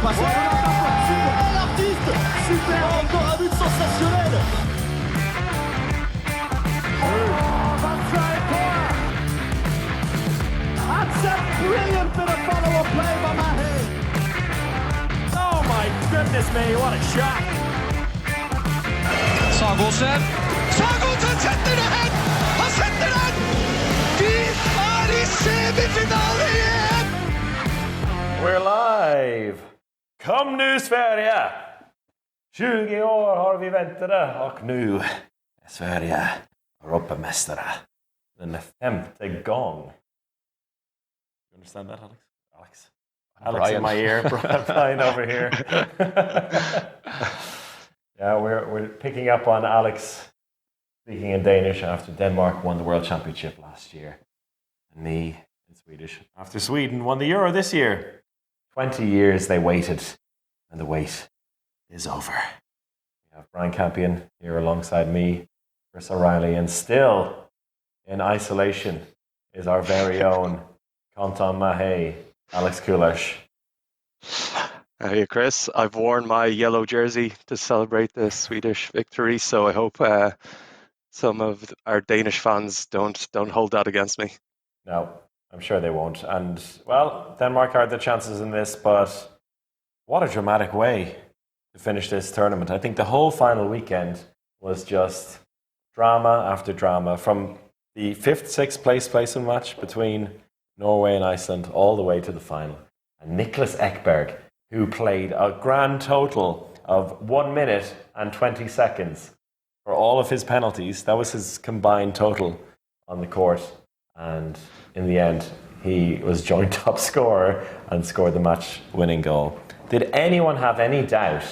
passe l'artiste. Super, encore un but sensationnel. That's a brilliant bit of follow-up play by Mahe. Oh my goodness me, what a shot. Sagosen setter det hen! Han setter den! Vi i semifinale igjen! We're live! Kom nu Sverige! 20 år har vi väntat och nu är Sverige Europamästare. Den 5:e gång. You understand that, Alex in my ear, Brian over here. Yeah, we're picking up on Alex speaking in Danish after Denmark won the World Championship last year. And me in Swedish after Sweden won the Euro this year. 20 years they waited, and the wait is over. We have Brian Campion here alongside me, Chris O'Reilly, and still in isolation is our very own Kanton Mahe, Alex Kulash. Hey Chris, I've worn my yellow jersey to celebrate the Swedish victory, so I hope some of our Danish fans don't hold that against me. No, I'm sure they won't. And, well, Denmark had the chances in this, but what a dramatic way to finish this tournament. I think the whole final weekend was just drama after drama, from the 5th, 6th placement match between Norway and Iceland all the way to the final. And Niklas Ekberg, who played a grand total of 1 minute and 20 seconds for all of his penalties. That was his combined total on the court. And in the end, he was joint top scorer and scored the match-winning goal. Did anyone have any doubt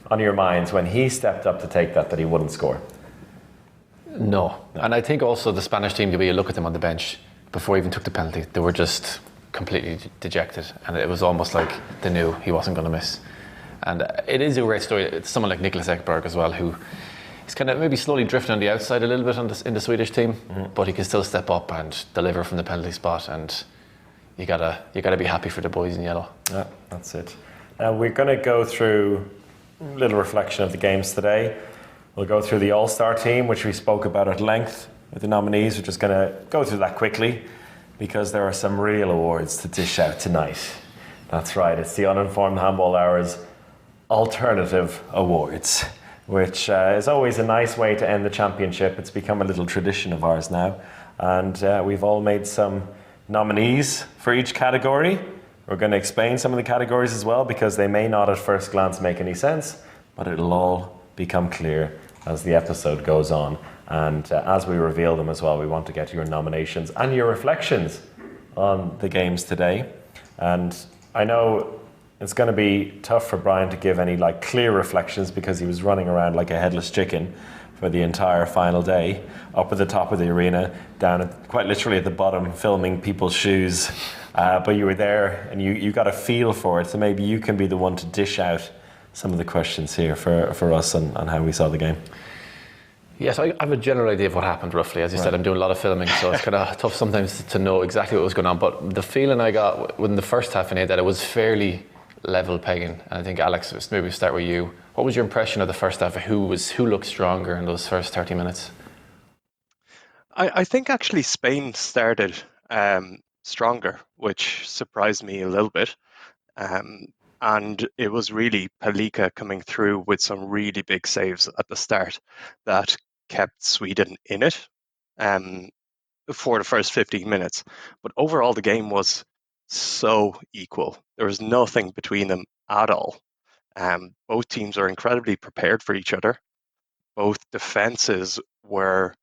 on your minds when he stepped up to take that he wouldn't score? No. And I think also the Spanish team, the way you look at them on the bench, before he even took the penalty, they were just completely dejected, and it was almost like they knew he wasn't going to miss. And it is a great story. It's someone like Niklas Ekberg as well, who is kind of maybe slowly drifting on the outside a little bit in the Swedish team, but he can still step up and deliver from the penalty spot, and you gotta be happy for the boys in yellow. Yeah, that's it. Now we're going to go through a little reflection of the games today. We'll go through the All-Star team, which we spoke about at length with the nominees. We're just going to go through that quickly, because there are some real awards to dish out tonight. That's right, it's the Uninformed Handball Hour's Alternative Awards, which is always a nice way to end the championship. It's become a little tradition of ours now. And we've all made some nominees for each category. We're going to explain some of the categories as well, because they may not at first glance make any sense, but it'll all become clear as the episode goes on. And as we reveal them as well, we want to get your nominations and your reflections on the games today. And I know it's going to be tough for Brian to give any clear reflections, because he was running around like a headless chicken for the entire final day, up at the top of the arena, down quite literally at the bottom, filming people's shoes. But you were there and you got a feel for it. So maybe you can be the one to dish out some of the questions here for us on how we saw the game. Yes, I have a general idea of what happened roughly. As you said, I'm doing a lot of filming, so it's kind of tough sometimes to know exactly what was going on. But the feeling I got within the first half an hour that it was fairly level pegging. And I think, Alex, maybe we'll start with you. What was your impression of the first half? Who looked stronger in those first 30 minutes? I think actually Spain started stronger, which surprised me a little bit. And it was really Palika coming through with some really big saves at the start that kept Sweden in it for the first 15 minutes. But overall, the game was so equal. There was nothing between them at all. Both teams are incredibly prepared for each other. Both defenses were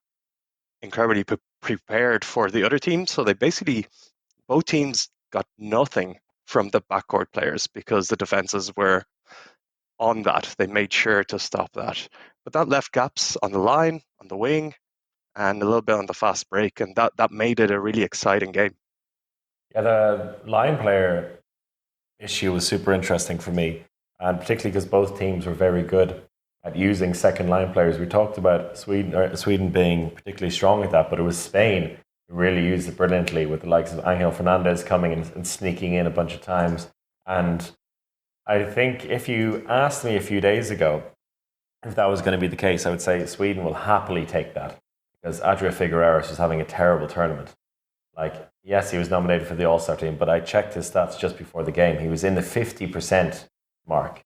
incredibly prepared for the other team. So both teams got nothing from the backcourt players, because the defenses were on that. They made sure to stop that. But that left gaps on the line, on the wing, and a little bit on the fast break. And that made it a really exciting game. Yeah, the line player issue was super interesting for me. And particularly because both teams were very good at using second line players. We talked about Sweden being particularly strong at that, but it was Spain who really used it brilliantly, with the likes of Angel Fernandez coming and sneaking in a bunch of times. And I think if you asked me a few days ago if that was going to be the case, I would say Sweden will happily take that, because Adria Figueiredo was having a terrible tournament. Like, yes, he was nominated for the All-Star team, but I checked his stats just before the game. He was in the 50% mark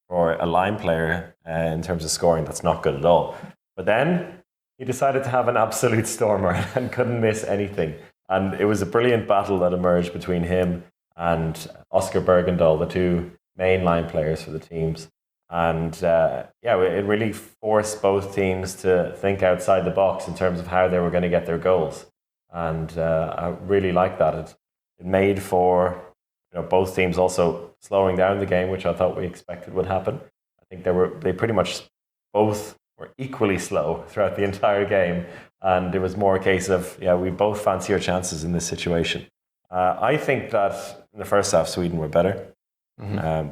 for a line player in terms of scoring. That's not good at all. But then he decided to have an absolute stormer and couldn't miss anything. And it was a brilliant battle that emerged between him and Oscar Bergendahl, the two main line players for the teams. And it really forced both teams to think outside the box in terms of how they were going to get their goals. And I really like that. It made for both teams also slowing down the game, which I thought we expected would happen. I think they pretty much both were equally slow throughout the entire game, and it was more a case of we both fancy our chances in this situation. I think that in the first half Sweden were better. Mm-hmm.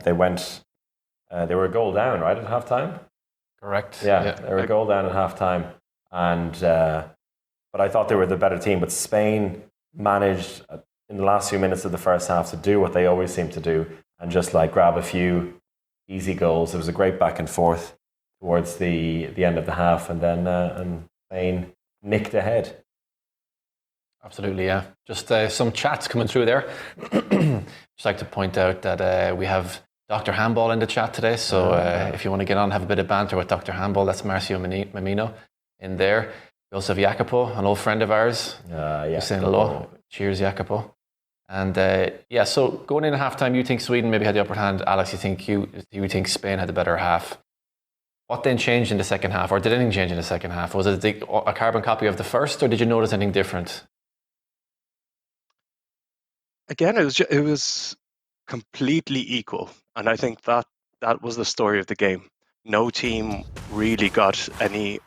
They were a goal down, right, at halftime? Correct. Yeah, they were a goal down at halftime, and but I thought they were the better team. But Spain managed in the last few minutes of the first half to do what they always seem to do, and just like grab a few easy goals. There was a great back and forth towards the end of the half, and then and Spain nicked ahead. Absolutely, yeah. Just some chats coming through there. Just like to point out that we have Dr. Handball in the chat today, so if you want to get on, have a bit of banter with Dr. Handball, that's Marcio Mamino in there. We also have Jacopo, an old friend of ours, who's saying hello. Cheers, Jacopo. And so going in at halftime, you think Sweden maybe had the upper hand. Alex, you think Spain had the better half. What then changed in the second half, or did anything change in the second half? Was it a carbon copy of the first, or did you notice anything different? Again, it was completely equal, and I think that was the story of the game. No team really got any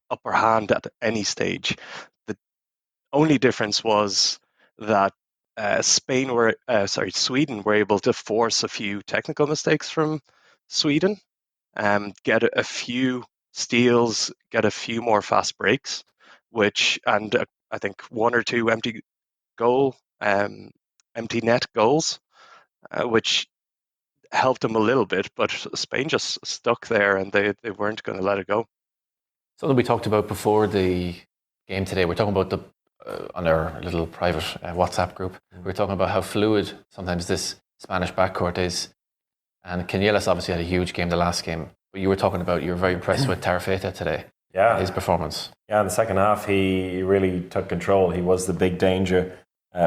upper hand at any stage. The only difference was that Sweden were able to force a few technical mistakes from Sweden, get a few steals, get a few more fast breaks, and I think one or two empty net goals, which helped them a little bit, but Spain just stuck there and they weren't going to let it go. Something we talked about before the game today, we're talking about on our little private WhatsApp group, we're talking about how fluid sometimes this Spanish backcourt is. And Canellas obviously had a huge game the last game, but you were talking about you were very impressed with Tarafeta today. Yeah. His performance. Yeah, in the second half, he really took control. He was the big danger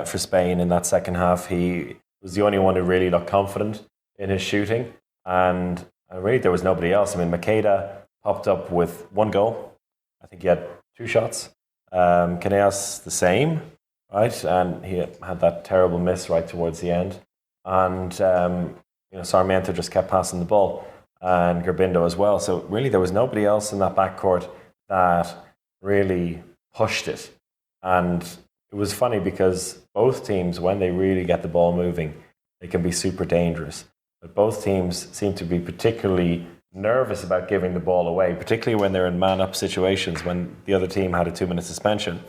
for Spain in that second half. He was the only one who really looked confident in his shooting. And really, there was nobody else. I mean, Makeda popped up with one goal. I think he had 2 shots. Canellas the same, right? And he had that terrible miss right towards the end. And Sarmiento just kept passing the ball, and Gerbindo as well. So really, there was nobody else in that backcourt that really pushed it. And it was funny because both teams, when they really get the ball moving, they can be super dangerous. But both teams seem to be particularly nervous about giving the ball away, particularly when they're in man-up situations, when the other team had a 2-minute suspension.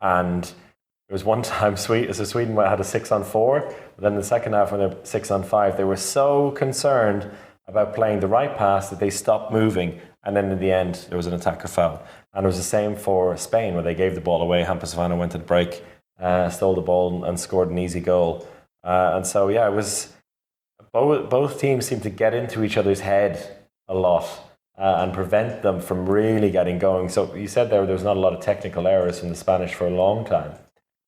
And there was one time Sweden had a 6-on-4, but then in the second half when they're 6-on-5, they were so concerned about playing the right pass that they stopped moving, and then in the end there was an attack of foul. And it was the same for Spain, where they gave the ball away. Hampasvano went to the break, stole the ball and scored an easy goal. And so it was both teams seemed to get into each other's head a lot and prevent them from really getting going. So you said there was not a lot of technical errors from the Spanish for a long time,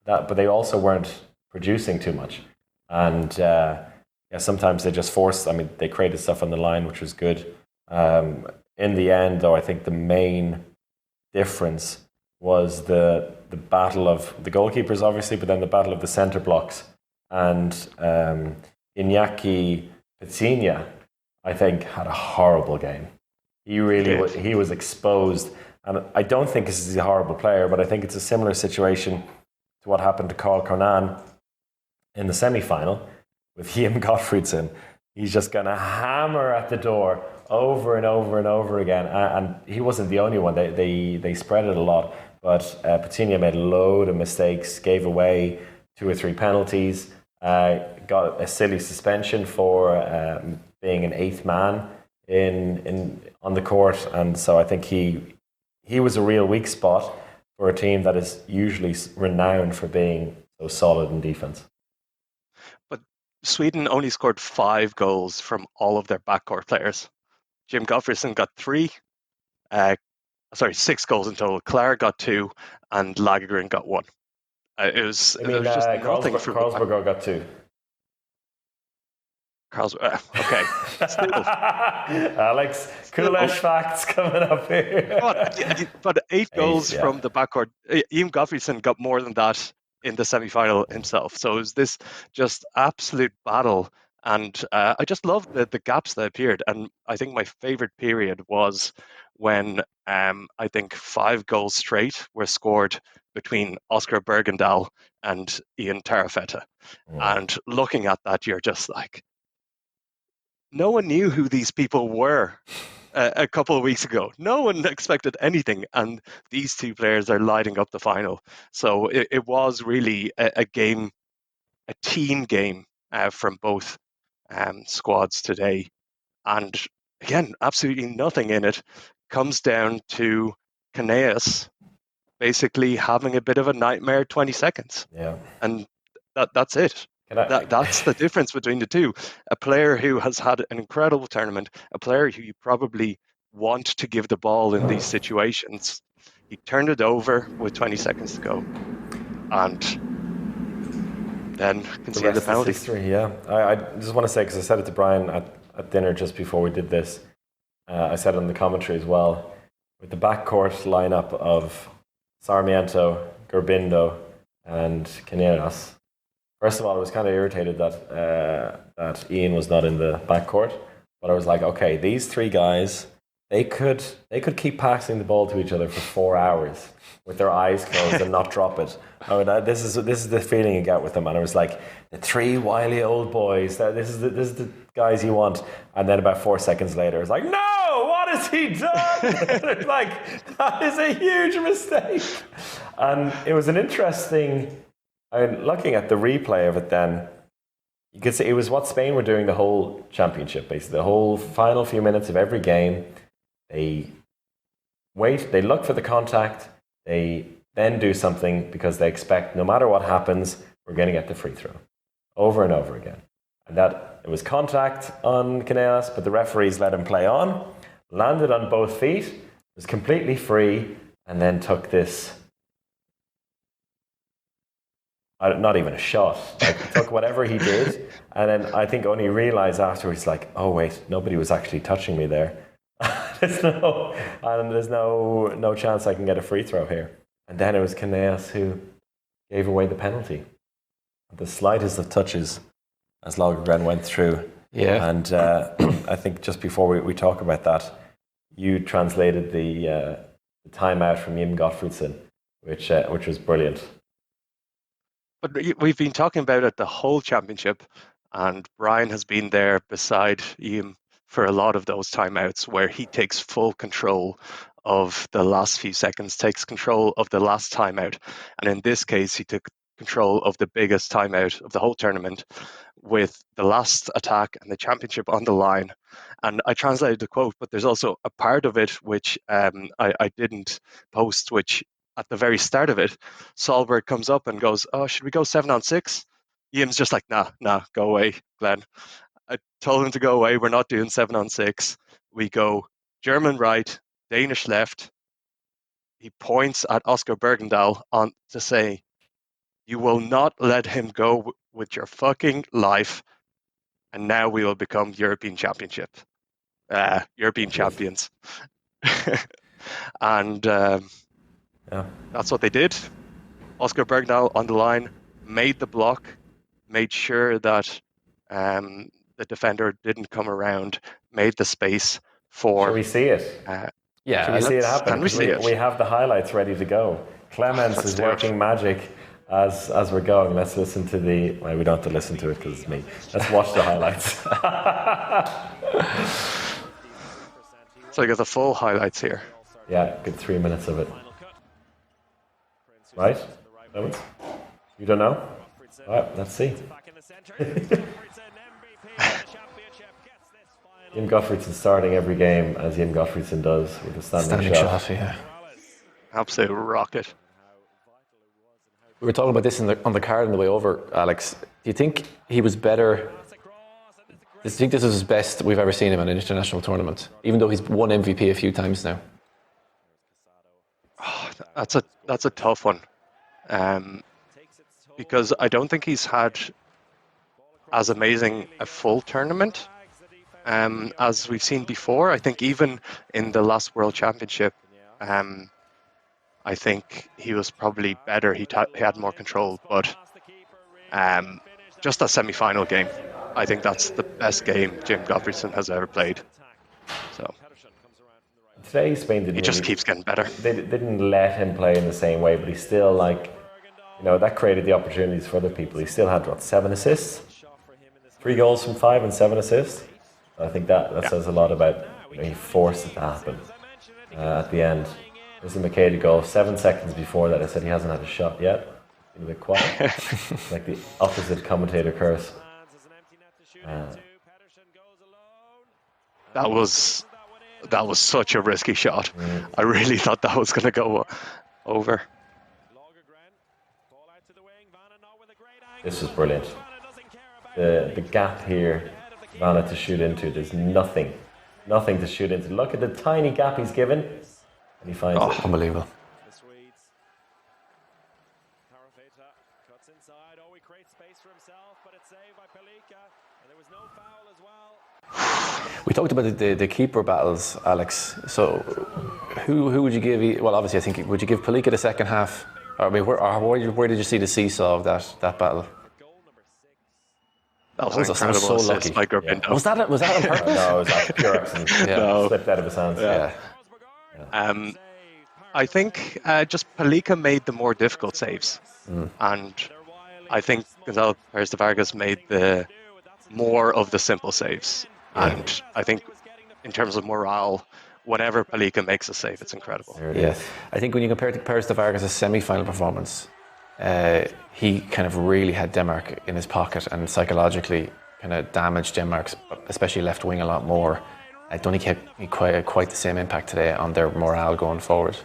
but they also weren't producing too much. And sometimes they just forced. I mean, they created stuff on the line, which was good. In the end, though, I think the main difference was the battle of the goalkeepers, obviously, but then the battle of the centre blocks. And Iñaki Peña, I think, had a horrible game. He was exposed. And I don't think he's a horrible player, but I think it's a similar situation to what happened to Carl Cornan in the semi-final with Ian Gottfriedson. He's just going to hammer at the door over and over and over again. And he wasn't the only one. They spread it a lot. But Peña made a load of mistakes, gave away 2 or 3 penalties, got a silly suspension for being an eighth man in on the court, and so I think he was a real weak spot for a team that is usually renowned for being so solid in defense. But Sweden only scored 5 goals from all of their backcourt players. Jim Gottfriedson got 6 goals in total. Clare got 2, and Lagergren got 1. There was just nothing from Carlsberg got 2. Okay. Still. Alex, coolish facts coming up here. But 8 goals from the backcourt. Ian Gottfriedson got more than that in the semi-final himself. So it was this just absolute battle. And I just loved the gaps that appeared. And I think my favorite period was when I think 5 goals straight were scored between Oscar Bergendahl and Ian Tarafetta. And looking at that, you're just like, no one knew who these people were a couple of weeks ago. No one expected anything, and these 2 players are lighting up the final. So it was really a game, a team game from both squads today. And again, absolutely nothing in it comes down to Kaneas basically having a bit of a nightmare 20 seconds. Yeah. And that's it. That's the difference between the two. A player who has had an incredible tournament, a player who you probably want to give the ball in these situations. He turned it over with 20 seconds to go, and then conceded the penalty. History, yeah. I just want to say, because I said it to Brian at dinner just before we did this, I said it in the commentary as well, with the backcourt lineup of Sarmiento, Gerbindo, and Caneras. First of all, I was kind of irritated that Ian was not in the backcourt, but I was like, okay, these 3 guys, they could keep passing the ball to each other for 4 hours with their eyes closed and not drop it. I mean, this is the feeling you get with them, and I was like, the 3 wily old boys. This is the guys you want. And then about 4 seconds later, it's like, no, what has he done? It's like, that is a huge mistake. And it was an interesting. Looking at the replay of it then, you could see it was what Spain were doing the whole championship, basically. The whole final few minutes of every game, they wait, they look for the contact, they then do something because they expect no matter what happens, we're going to get the free throw. Over and over again. And that it was contact on Canelas, but the referees let him play on, landed on both feet, was completely free, and then took this... not even a shot. Like, took whatever he did, and then I think only realised afterwards, like, oh wait, nobody was actually touching me there. there's no chance I can get a free throw here. And then it was Caneas who gave away the penalty. The slightest of touches as Lagergren went through. Yeah. And I think just before we talk about that, you translated the timeout from Jim Gottfriedson, which was brilliant. But we've been talking about it the whole championship, and Brian has been there beside Ian for a lot of those timeouts where he takes full control of the last few seconds, takes control of the last timeout. And in this case, he took control of the biggest timeout of the whole tournament with the last attack and the championship on the line. And I translated the quote, but there's also a part of it which I didn't post, which at the very start of it, Solberg comes up and goes, oh, should we go 7-on-6? Ian's just like, nah, go away, Glenn. I told him to go away. We're not doing 7-on-6. We go German right, Danish left. He points at Oscar Bergendahl on to say, you will not let him go with your fucking life. And now we will become European champions. And that's what they did. Oscar Bergendahl on the line, made the block, made sure that the defender didn't come around, made the space for... Shall we see it? Shall we see it happen? Can we see it? We have the highlights ready to go. Clemens is working magic as we're going. Let's listen to the... Well, we don't have to listen to it because it's me. Let's watch the highlights. So you got the full highlights here. Yeah, good 3 minutes of it. Right? You don't know? All right, let's see. Jim Gottfriedson starting every game as Jim Gottfriedson does with a standing shot. Yeah. Absolute rocket. We were talking about this on the card on the way over, Alex. Do you think he was better? Do you think this is his best we've ever seen him in an international tournament, even though he's won MVP a few times now? Oh, that's a tough one, because I don't think he's had as amazing a full tournament as we've seen before. I think even in the last World Championship, I think he was probably better. He had more control, but just that semi-final game, I think that's the best game Jim Gottfriedson has ever played. So Today, Spain didn't. He just keeps getting better. They didn't let him play in the same way, but he still, that created the opportunities for other people. He still had 7 assists, 3 goals from 5 and 7 assists. I think that says a lot about he forced it to happen at the end. There's a Makeda goal 7 seconds before that. I said he hasn't had a shot yet. A bit quiet, like the opposite commentator curse. That was such a risky shot. I really thought that was going to go over. This is brilliant. The gap here, Vanna to shoot into. There's nothing to shoot into. Look at the tiny gap he's given, and he finds it. Unbelievable. We talked about the keeper battles, Alex. So, who would you give? Well, obviously, I think would you give Palika the second half? I mean, where did you see the seesaw of that battle? That was incredible. So lucky. Yeah. Was that on purpose? No, it was like pure accident. Slipped out of his hands. Yeah. I think just Palika made the more difficult saves, and I think Gonzalo Perez de Vargas made the more of the simple saves. And I think in terms of morale, whenever Palika makes a save, it's incredible. Yeah, I think when you compare it to Perez de Vargas' semi-final performance, he kind of really had Denmark in his pocket and psychologically kind of damaged Denmark's, especially left wing, a lot more. I don't think he had quite the same impact today on their morale going forward.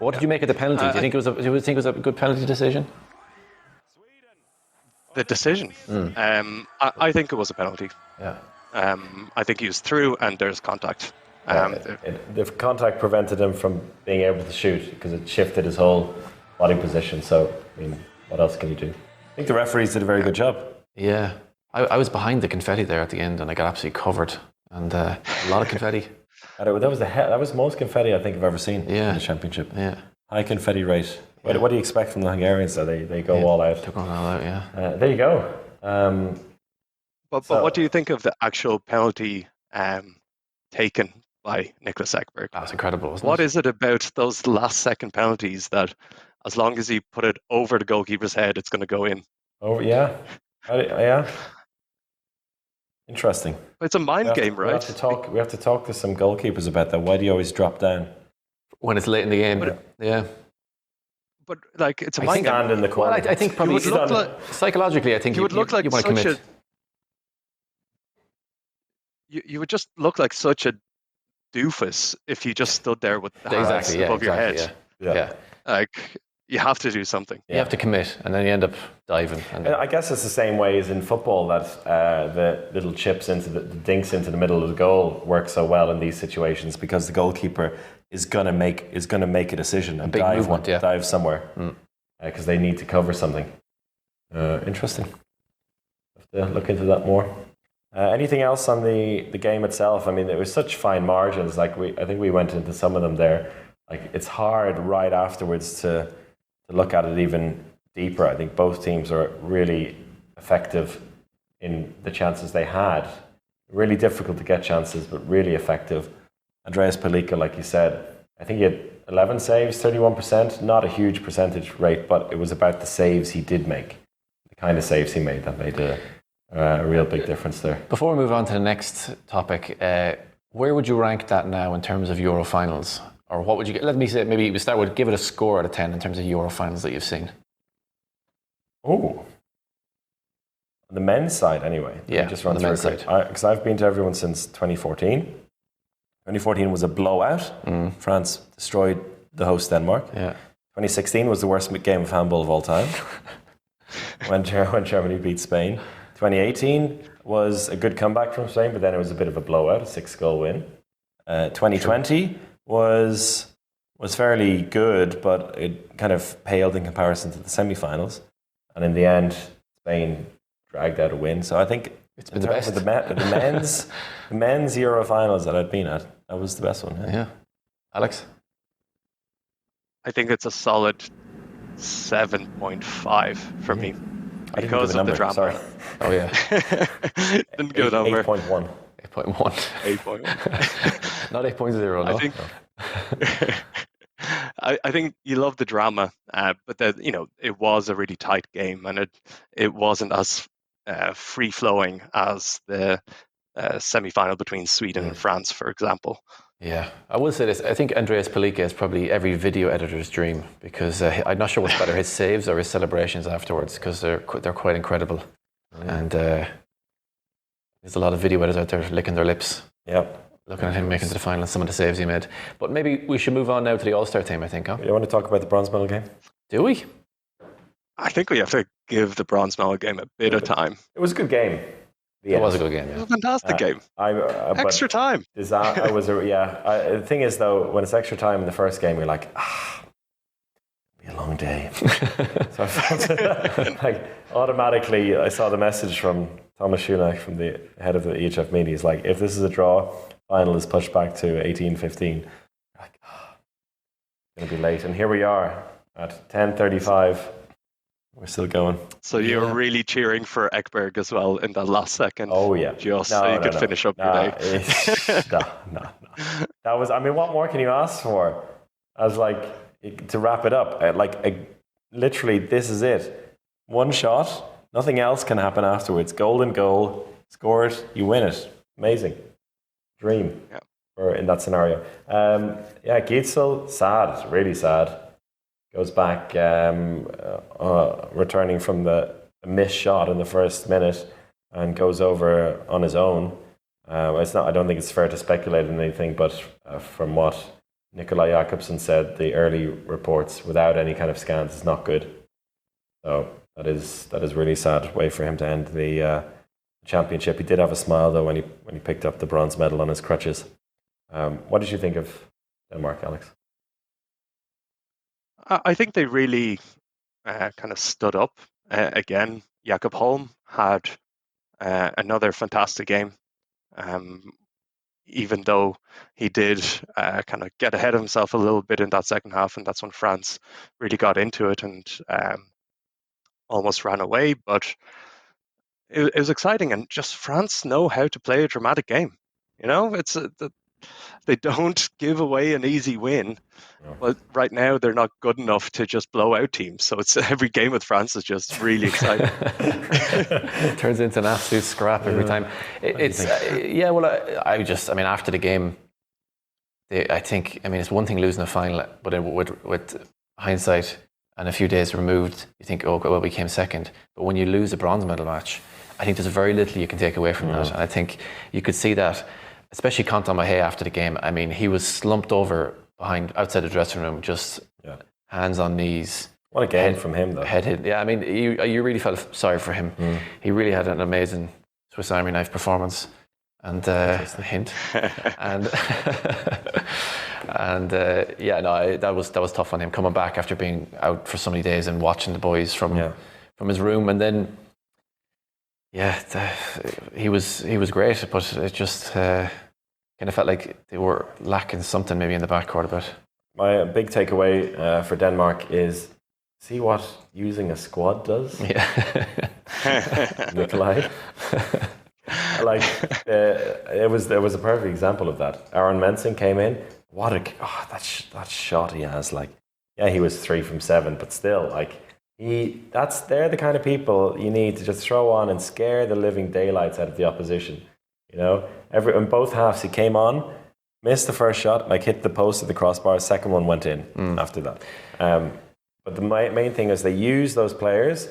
What did you make of the penalty? Do you think it was a good penalty decision? The decision? I think it was a penalty. Yeah. I think he was through and there's contact. The contact prevented him from being able to shoot because it shifted his whole body position. So, I mean, what else can you do? I think the referees did a very good job. Yeah. I was behind the confetti there at the end and I got absolutely covered. And a lot of confetti. That was most confetti I think I've ever seen in the championship. Yeah. High confetti rate. Yeah. What do you expect from the Hungarians? They go all out. Took all out, yeah. There you go. But what do you think of the actual penalty taken by Niklas Ekberg? That's incredible, wasn't it? What is it about those last second penalties that as long as he put it over the goalkeeper's head, it's going to go in? Oh, yeah. Yeah. Interesting. It's a mind game, right? We have to talk to some goalkeepers about that. Why do you always drop down? When it's late in the game, But like it's a mind game. Stand in the corner. Well, I think probably psychologically, I think you would look like you want to commit. You would just look like such a doofus if you just stood there with the hands above your head. Yeah. Like you have to do something. You have to commit, and then you end up diving. And I guess it's the same way as in football that the little chips into the dinks into the middle of the goal work so well in these situations because the goalkeeper is gonna make a decision and dive somewhere because they need to cover something. Interesting. Have to look into that more. Anything else on the game itself? I mean, it was such fine margins. Like I think we went into some of them there. Like it's hard right afterwards to look at it even deeper. I think both teams are really effective in the chances they had. Really difficult to get chances, but really effective. Andreas Palika, like you said, I think he had 11 saves, 31%. Not a huge percentage rate, but it was about the saves he did make. The kind of saves he made that made a real big difference there. Before we move on to the next topic, where would you rank that now in terms of Euro finals? Or what would you get? Let me say, maybe we start with give it a score out of 10 in terms of Euro finals that you've seen. Oh, On the men's side, anyway. Yeah, just run on the men's side. Because I've been to everyone since 2014. 2014 was a blowout. France destroyed the host Denmark. Yeah. 2016 was the worst game of handball of all time. when Germany beat Spain. 2018 was a good comeback from Spain, but then it was a bit of a blowout, a 6-goal win. 2020 was fairly good, but it kind of paled in comparison to the semi-finals. And in the end, Spain dragged out a win. So I think it's been the best. The men's Euro finals that I've been at, that was the best one. Yeah. Alex? I think it's a solid 7.5 for me because of the drama. Sorry. Oh yeah. Didn't give a number. 8.1. 8.1. 8.1. Not 8.0. No. I think you love the drama, but it was a really tight game, and it wasn't as free flowing as the semi-final between Sweden and France, for example. Yeah, I will say this. I think Andreas Palika is probably every video editor's dream, because I'm not sure what's better, his saves or his celebrations afterwards, because they're quite incredible. And there's a lot of video editors out there licking their lips. Yep. Looking at him making it to the final and some of the saves he made. But maybe we should move on now to the All-Star team, I think, huh? You want to talk about the bronze medal game? Do we? I think we have to give the bronze medal game a bit of time. It was a good game. It was a good game, It yeah. was a fantastic game. Extra time. The thing is, though, when it's extra time in the first game, you're like, it'll be a long day. So I felt like automatically, I saw the message from Thomas Schunak, from the head of the EHF media. He's like, if this is a draw, final is pushed back to 18-15. Like, it's going to be late. And here we are at 10:35. We're still going. So you're really cheering for Ekberg as well in that last second. Oh yeah, just so you could finish up your day. No. That was. I mean, what more can you ask for? I was like, to wrap it up. Literally, this is it. One shot. Nothing else can happen afterwards. Golden goal, scored, you win it. Amazing, dream. Yeah. Or in that scenario. Gietzel, sad, really sad. Goes back, returning from the missed shot in the first minute, and goes over on his own. It's not. I don't think it's fair to speculate on anything, but from what Nikolai Jakobsen said, the early reports without any kind of scans is not good. So that is really sad way for him to end the championship. He did have a smile though when he picked up the bronze medal on his crutches. What did you think of Denmark, Alex? I think they really kind of stood up. Again, Jakob Holm had another fantastic game. Even though he did kind of get ahead of himself a little bit in that second half, and that's when France really got into it and almost ran away. But it was exciting, and just France know how to play a dramatic game. It's they don't give away an easy win, but right now they're not good enough to just blow out teams. So it's every game with France is just really exciting. It turns into an absolute scrap every time. After the game, it's one thing losing a final, but with hindsight and a few days removed, you think, oh, well, we came second. But when you lose a bronze medal match, I think there's very little you can take away from that. And I think you could see that, especially Quentin Mahé after the game. I mean, he was slumped over outside the dressing room, just hands on knees. What a game from him, though. Head hit. Yeah, I mean, you really felt sorry for him. He really had an amazing Swiss Army knife performance. And hint. That was tough on him, coming back after being out for so many days and watching the boys from his room. And then he was great, but it just kind of felt like they were lacking something maybe in the backcourt a bit. My big takeaway for Denmark is see what using a squad does. Yeah. Nikolai. It was a perfect example of that. Aaron Mensing came in. That shot he has! He was 3 from 7, but still, they're the kind of people you need to just throw on and scare the living daylights out of the opposition. In both halves he came on, missed the first shot, hit the post of the crossbar. Second one went in after that. But the main thing is they use those players,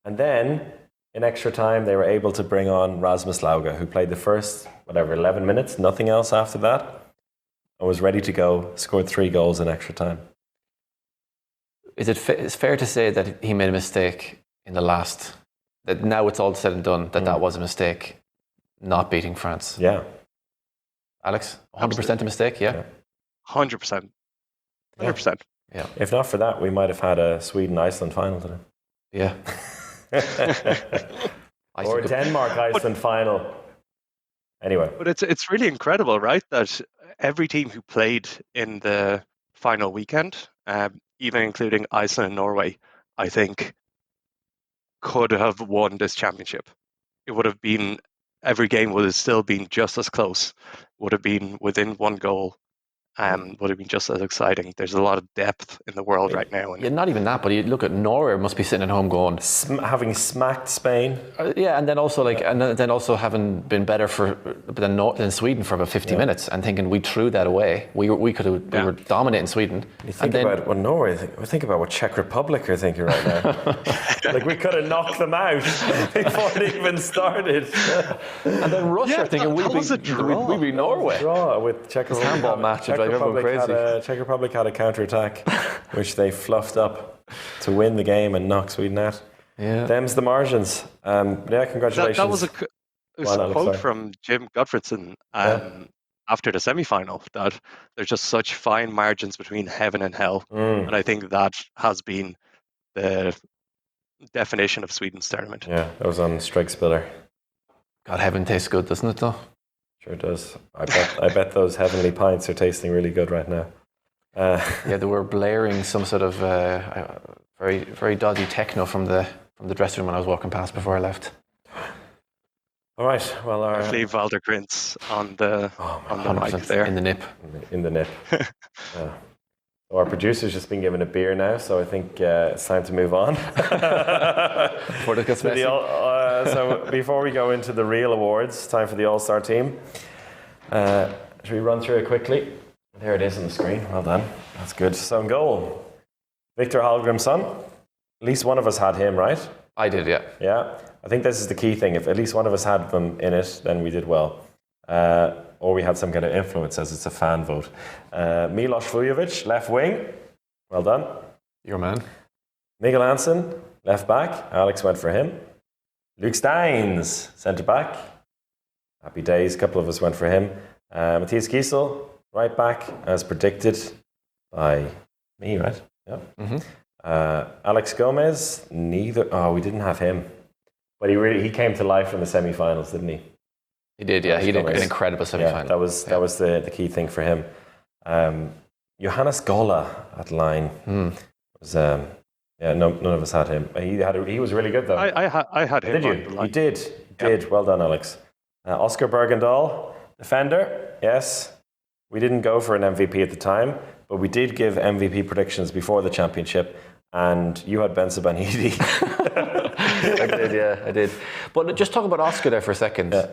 and then in extra time, they were able to bring on Rasmus Lauge, who played the first, 11 minutes, nothing else after that, and was ready to go, scored 3 goals in extra time. It's fair to say that he made a mistake in the last, that now it's all said and done, that was a mistake, not beating France? Yeah. Alex, 100% a mistake, yeah? 100%. 100%. Yeah. If not for that, we might have had a Sweden-Iceland final today. Yeah. Or a Denmark-Iceland final. Anyway. But it's really incredible, right, that every team who played in the final weekend, even including Iceland and Norway, I think could have won this championship. It would have been, every game would have still been just as close, would have been within 1 goal, would have been just as exciting. There's a lot of depth in the world right now. And yeah, not even that, but you look at Norway, must be sitting at home going, having smacked Spain. Yeah, and then also then also having been better than Sweden for about 50 minutes, and thinking we threw that away. We were dominating Sweden. You think about what Norway. Think about what Czech Republic are thinking right now. Like we could have knocked them out before it even started. And then Russia thinking we'd be Norway. Draw with Czech Republic. Handball match. Czech Republic had a counter-attack, which they fluffed up to win the game and knock Sweden out. Yeah. Them's the margins. Congratulations. That was a quote from Jim Gottfredson after the semi-final, that there's just such fine margins between heaven and hell. And I think that has been the definition of Sweden's tournament. Yeah, that was on Strikespiller. God, heaven tastes good, doesn't it, though? Sure does. I bet those heavenly pints are tasting really good right now. Yeah, they were blaring some sort of very, very dodgy techno from the dressing room when I was walking past before I left. All right. Well, I believe Walter Grintz on the mic there. In the nip. In the nip. So our producer's just been given a beer now, so I think it's time to move on. Before it gets messy. So before we go into the real awards, time for the All-Star team. Should we run through it quickly? There it is on the screen. Well done. That's good. So in goal, Victor Hallgrimsson. At least one of us had him, right? I did, yeah. Yeah. I think this is the key thing. If at least one of us had them in it, then we did well. Or we had some kind of influence, as it's a fan vote. Milos Vujovic, left wing. Well done. Your man. Miguel Hansen, left back. Alex went for him. Luke Steins, centre back. Happy days. A couple of us went for him. Matthias Giesel, right back, as predicted by me, right? Yeah. Mm-hmm. Alex Gomez, neither. Oh, we didn't have him. But he came to life in the semi-finals, didn't he? He did, yeah. He did an incredible semi-final. Yeah, that was the key thing for him. Johannes Gola at line was none of us had him. He was really good though. I had him. Did you? You did. Well done, Alex. Oscar Bergendahl, defender. Yes, we didn't go for an MVP at the time, but we did give MVP predictions before the championship, and you had Ben Sabanidi. I did. But just talk about Oscar there for a second. Yeah.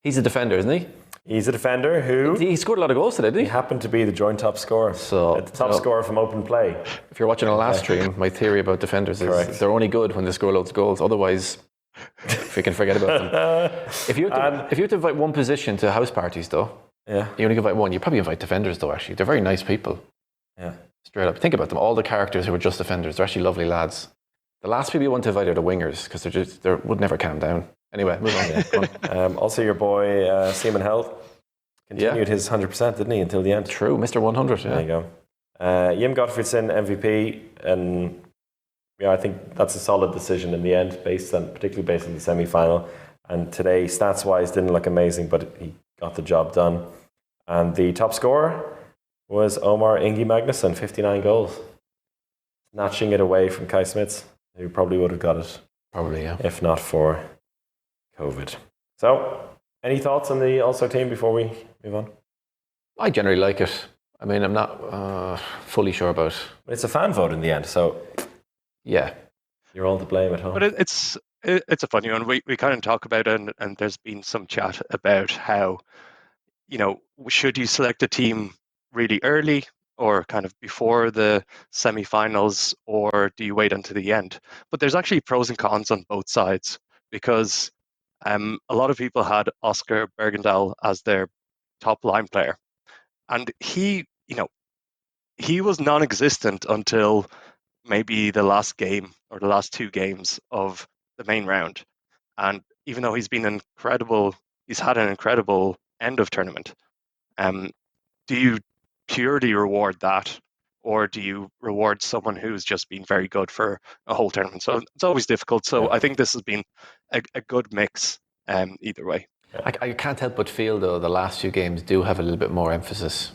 He's a defender, isn't he? He's a defender who... He scored a lot of goals today, didn't he? He happened to be the joint top scorer. The top scorer from open play. If you're watching a last stream, my theory about defenders is they're only good when they score loads of goals. Otherwise, we can forget about them. If you have to invite one position to house parties, though, you only invite one. You probably invite defenders, though, actually. They're very nice people. Yeah. Straight up. Think about them. All the characters who are just defenders, they're actually lovely lads. The last people you want to invite are the wingers, because they would never calm down. Anyway, move on. Also, your boy, Seaman Held, continued his 100%, didn't he, until the end? True, Mr. 100. There you go. Jim Gottfredson, MVP, and I think that's a solid decision in the end, particularly based on the semi-final. And today, stats-wise, didn't look amazing, but he got the job done. And the top scorer was Omar Ingi Magnusson, 59 goals. Snatching it away from Kai Smits, who probably would have got it. Probably, yeah. If not for COVID. So, any thoughts on the All-Star team before we move on? I generally like it. I mean, I'm not fully sure about it. It's a fan vote in the end, so yeah, you're all to blame at home. But it's a funny one. We kind of talk about it, and there's been some chat about how, should you select a team really early or kind of before the semi-finals, or do you wait until the end? But there's actually pros and cons on both sides, because a lot of people had Oscar Bergendahl as their top line player, and he was non-existent until maybe the last game or the last two games of the main round. And even though he's had an incredible end of tournament. Do you purely reward that, or do you reward someone who's just been very good for a whole tournament? So it's always difficult. So I think this has been a good mix either way. I can't help but feel, though, the last few games do have a little bit more emphasis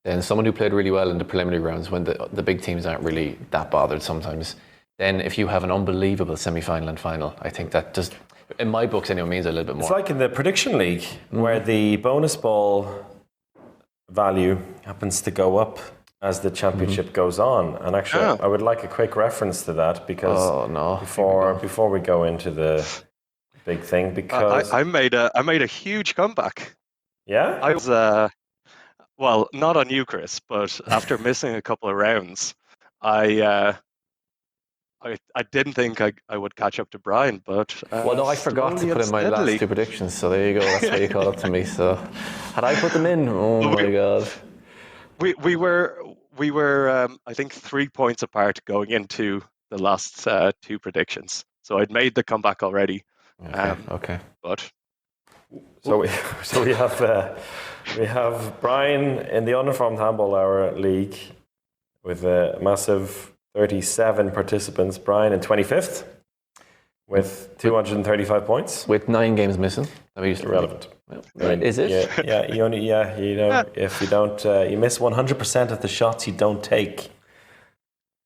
than someone who played really well in the preliminary rounds when the big teams aren't really that bothered sometimes. Then if you have an unbelievable semi-final and final, I think that just, in my books anyway, means a little bit more. It's like in the prediction league where the bonus ball value happens to go up as the championship goes on. And actually, I would like a quick reference to that because before we go into the big thing, because I made a huge comeback. Yeah? I was well, not on you, Chris, but after missing a couple of rounds, I didn't think I would catch up to Brian, but well, no, I forgot to put in my last two predictions, so there you go. That's why you caught up to me. So, had I put them in? Oh my god! We were I think 3 points apart going into the last two predictions. So I'd made the comeback already. Okay. But so we have Brian in the Uninformed Handball Hour League with a massive 37 participants. Brian in 25th with 235 points. With 9 games missing. Irrelevant. Is it? Yeah, if you don't, you miss 100% of the shots you don't take.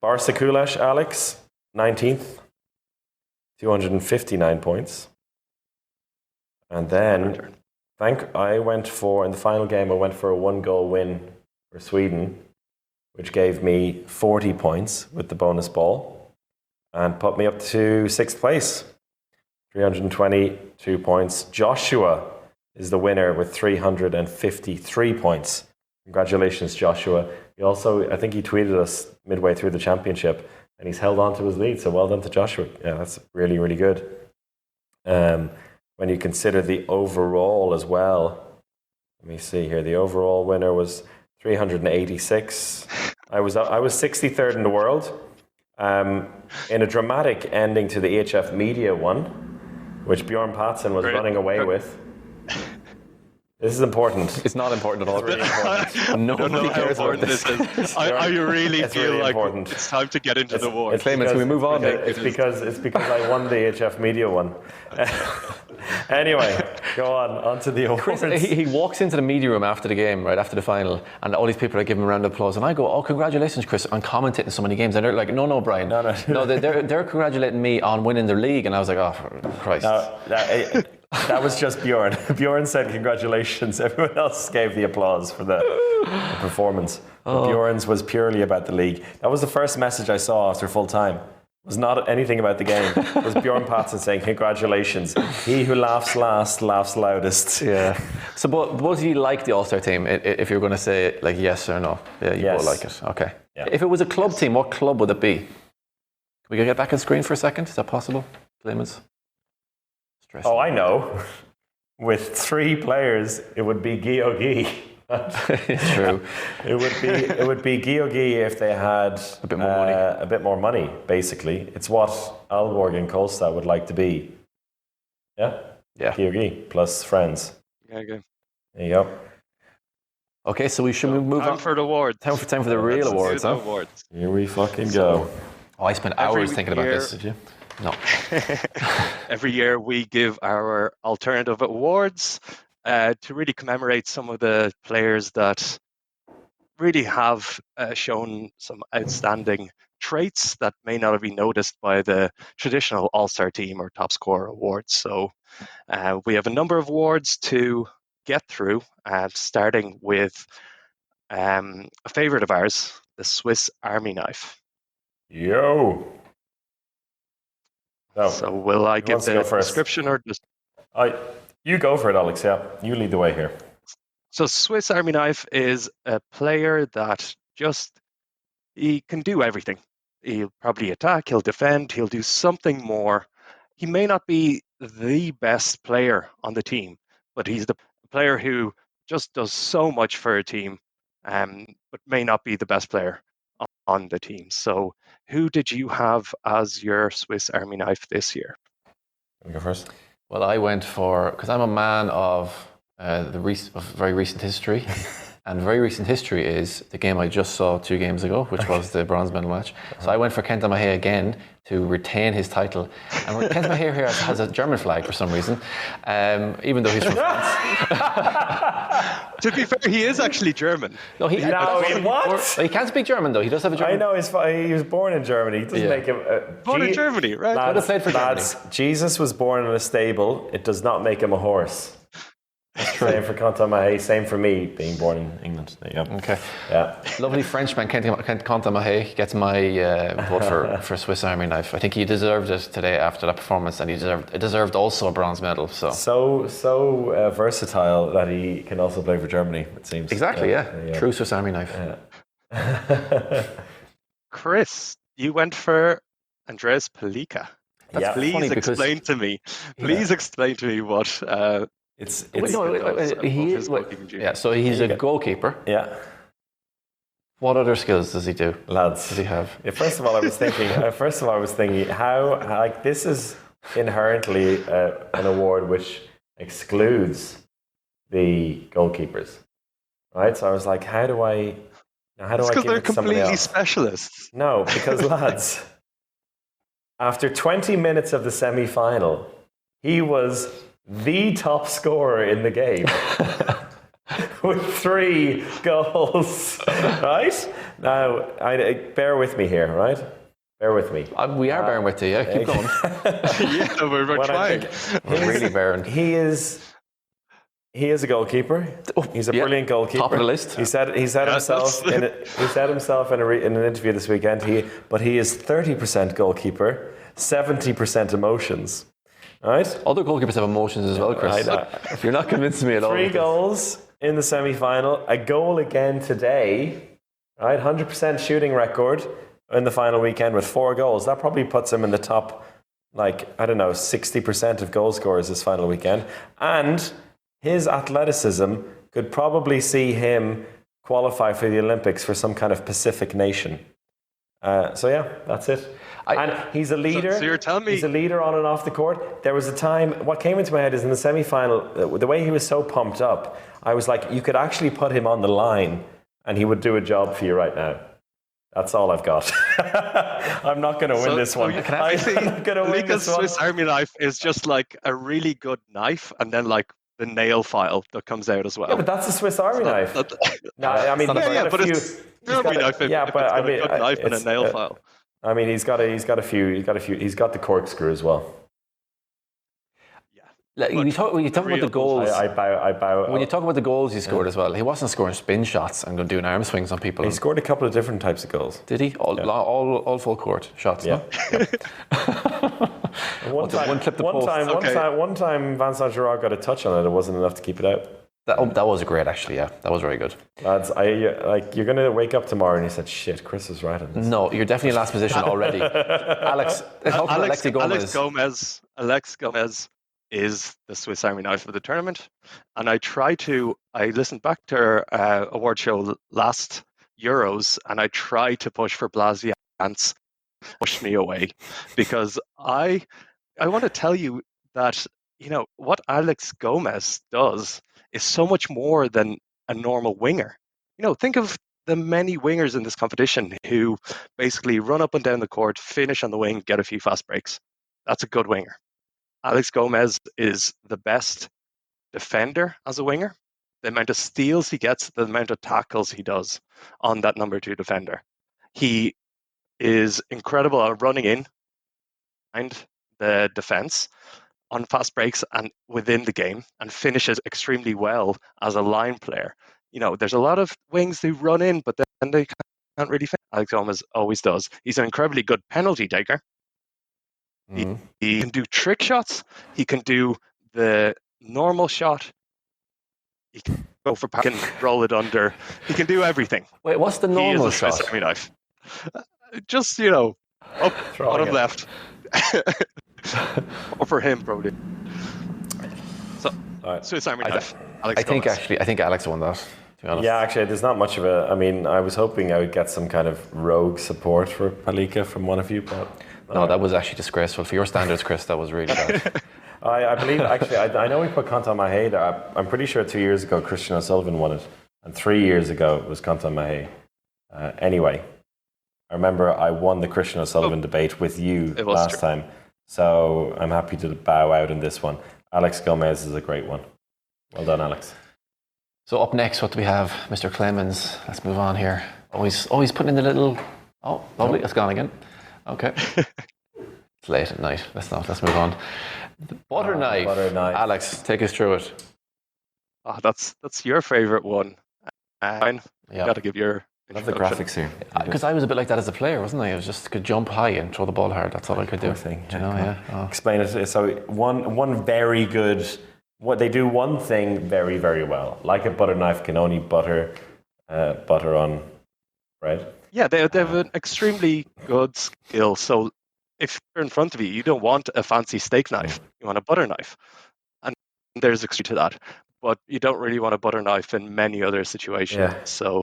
Barca Kulash, Alex, 19th, 259 points. And then, in the final game, I went for a 1-goal win for Sweden, which gave me 40 points with the bonus ball and put me up to 6th place, 322 points. Joshua is the winner with 353 points. Congratulations, Joshua. He also, I think he tweeted us midway through the championship and he's held on to his lead, so well done to Joshua. Yeah, that's really, really good. When you consider the overall as well, let me see here, the overall winner was 386. I was 63rd in the world. In a dramatic ending to the EHF Media one, which Bjorn Patson was running away with. This is important. It's not important at all. It's really important. Nobody cares about this. I really it's feel really like important. it's time to get into the war. Can we move on? It's because I won the EHF Media one. Anyway, go on to the awards. Chris, he walks into the media room after the game, right after the final, and all these people are giving him a round of applause, and I go, "Oh, congratulations, Chris, on commentating so many games." And they're like, "No, Brian, no, they're congratulating me on winning their league." And I was like, "Oh, Christ." That was just Bjorn. Bjorn said congratulations. Everyone else gave the applause for the performance. But Bjorn's was purely about the league. That was the first message I saw after full time. It was not anything about the game. It was Bjorn Patson saying congratulations. He who laughs last laughs loudest. Yeah. So both of you like the All-Star team, if you're going to say like yes or no? Yeah, you both like it. Okay. Yeah. If it was a club team, what club would it be? Can we get back on screen for a second? Is that possible? Flamens? Oh, I know. With 3 players, it would be Georgi. True. It would be Georgi if they had a bit more money. Basically, it's what Aalborg and Kolstad would like to be. Yeah. Georgi plus friends. Yeah, good. There you go. Okay, so we should move on for the awards. Time for the real awards, huh? Awards. Here we fucking go. Oh, I spent hours thinking about this. Did you? No. Every year we give our alternative awards to really commemorate some of the players that really have shown some outstanding traits that may not have been noticed by the traditional All-Star team or top scorer awards. So we have a number of awards to get through, starting with a favorite of ours, the Swiss Army knife. Yo! So will I give the description or just... You go for it, Alex. Yeah, you lead the way here. So Swiss Army Knife is a player that he can do everything. He'll probably attack, he'll defend, he'll do something more. He may not be the best player on the team, but he's the player who just does so much for a team, but may not be the best player on the team. So who did you have as your Swiss Army knife this year? Let me go first. Well, I went for, because I'm a man of very recent history. And very recent history is the game I just saw 2 games ago, which was the bronze medal match. So I went for Kent Mahé again to retain his title. And Kent Mahé here has a German flag for some reason, even though he's from France. To be fair, he is actually German. No, what? He can't speak German though. He does have a German. I know he was born in Germany. It doesn't make him. Born in Germany, right? Could have played for Germany. Jesus was born in a stable. It does not make him a horse. Same for Kent Mahé, same for me being born in England. There you go. Okay. Yeah. Lovely Frenchman, Kent Mahé, gets my vote for Swiss Army knife. I think he deserved it today after that performance, and he deserved also a bronze medal. So versatile that he can also play for Germany, it seems. Exactly, yeah. True Swiss Army knife. Yeah. Chris, you went for Andreas Pelika. Please explain to me. Please explain to me what. So he's a goalkeeper. Yeah. What other skills does he do? Lads, does he have? Yeah, first of all, I was thinking how this is inherently an award which excludes the goalkeepers, right? So I was like, how do I give it to somebody else? Because they're completely specialists. No, because lads, after 20 minutes of the semi-final, he was the top scorer in the game with 3 goals. Right? Now, bear with me here, right? Bear with me. We are bearing with you, yeah. Keep going. Yeah, we're trying. We're really bearing. He is a goalkeeper. He's a brilliant goalkeeper. Top of the list. He said himself in an interview this weekend. He is 30% goalkeeper, 70% emotions. Right? Other goalkeepers have emotions as well, Chris. If you're not convincing me at all. 3 goals in the semi-final, a goal again today, right? 100% shooting record in the final weekend with 4 goals. That probably puts him in the top, 60% of goal scorers this final weekend. And his athleticism could probably see him qualify for the Olympics for some kind of Pacific nation. That's it. And he's a leader. So you're telling me... He's a leader on and off the court. There was a time... What came into my head is in the semi-final, the way he was so pumped up, I was like, you could actually put him on the line and he would do a job for you right now. That's all I've got. I'm not going to win this one. I'm not going to win this one. Swiss Army knife is just like a really good knife and then like the nail file that comes out as well. Yeah, but that's a Swiss Army knife. No, I mean, but it's Army knife. Yeah, but I mean, a good knife and a nail file. I mean, he's got a few. He's got the corkscrew as well. Yeah. When you talk about the goals, I bow. When you talk about the goals he scored as well, he wasn't scoring spin shots and doing arm swings on people. He scored a couple of different types of goals. Did he? All full court shots. Yeah. No? One time, Vincent Girard got a touch on it. It wasn't enough to keep it out. That was great, actually. Yeah, that was very good. Lads, you're going to wake up tomorrow and you said, "Shit, Chris is right on this." No, you're definitely in last position already. Alex Gomez is the Swiss Army knife of the tournament, and I listened back to our award show last Euros, and I tried to push for Blasi Ants, pushed me away, because I want to tell you that what Alex Gomez does is so much more than a normal winger. Think of the many wingers in this competition who basically run up and down the court, finish on the wing, get a few fast breaks. That's a good winger. Alex Gomez is the best defender as a winger. The amount of steals he gets, the amount of tackles he does on that number 2 defender. He is incredible at running in behind the defense on fast breaks and within the game, and finishes extremely well as a line player. There's a lot of wings who run in, but then they can't really finish. Alex Gomez always does. He's an incredibly good penalty taker. Mm-hmm. He can do trick shots. He can do the normal shot. He can go for pack and roll it under. He can do everything. Wait, what's the normal shot? Swiss Army knife. Just, up, bottom left. or for him, probably. So, Right. Swiss Army knife. I think Alex won that, to be honest. Yeah, actually, there's not much of a. I mean, I was hoping I would get some kind of rogue support for Palika from one of you, but No, that was actually disgraceful. For your standards, Chris, that was really bad. I believe actually. I know we put Conta Mahé there. I'm pretty sure 2 years ago Christian O'Sullivan won it, and 3 years ago it was Conta Mahé. Anyway, I remember I won the Christian O'Sullivan debate with you last time, so I'm happy to bow out in this one. Alex Gomez is a great one. Well done, Alex. So up next, what do we have? Mr. Clemens. Let's move on here. Always putting in the little... Oh, lovely. It's gone again. Okay. It's late at night. Let's move on. The butter knife. Alex, take us through it. Oh, that's your favourite one. Fine. You got to give your... I love the graphics here. Because I was a bit like that as a player, wasn't I? I was just could jump high and throw the ball hard. That's all I could do. Thing. You know, yeah. Oh. Explain it. So one very good. What they do one thing very, very well. Like a butter knife can only butter on bread. Yeah, they have an extremely good skill. So if you're in front of you, you don't want a fancy steak knife. You want a butter knife, and there's a to that. But you don't really want a butter knife in many other situations. Yeah. So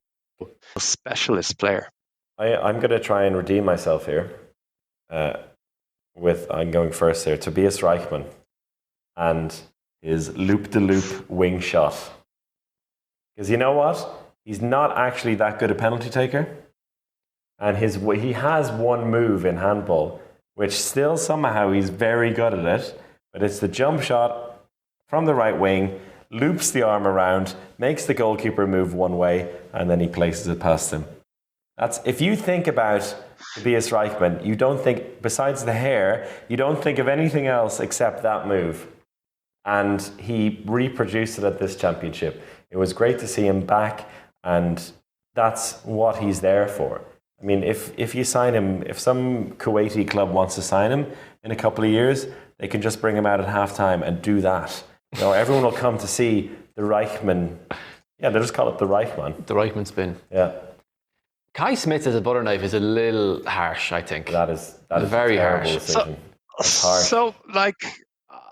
a specialist player. I'm going to try and redeem myself here. I'm going first here. Tobias Reichmann and his loop-de-loop wing shot. Because you know what? He's not actually that good a penalty taker. And he has one move in handball, which still somehow he's very good at it. But it's the jump shot from the right wing, loops the arm around, makes the goalkeeper move one way, and then he places it past him. If you think about Tobias Reichmann, you don't think, besides the hair, you don't think of anything else except that move. And he reproduced it at this championship. It was great to see him back, and that's what he's there for. I mean, if you sign him, if some Kuwaiti club wants to sign him in a couple of years, they can just bring him out at halftime and do that. You know, everyone will come to see the Reichmann. Yeah, they just call it the Reichmann. The Reichmann spin. Yeah. Kai Smith as a butter knife is a little harsh, I think. That is very a terrible harsh. decision. That's harsh. So,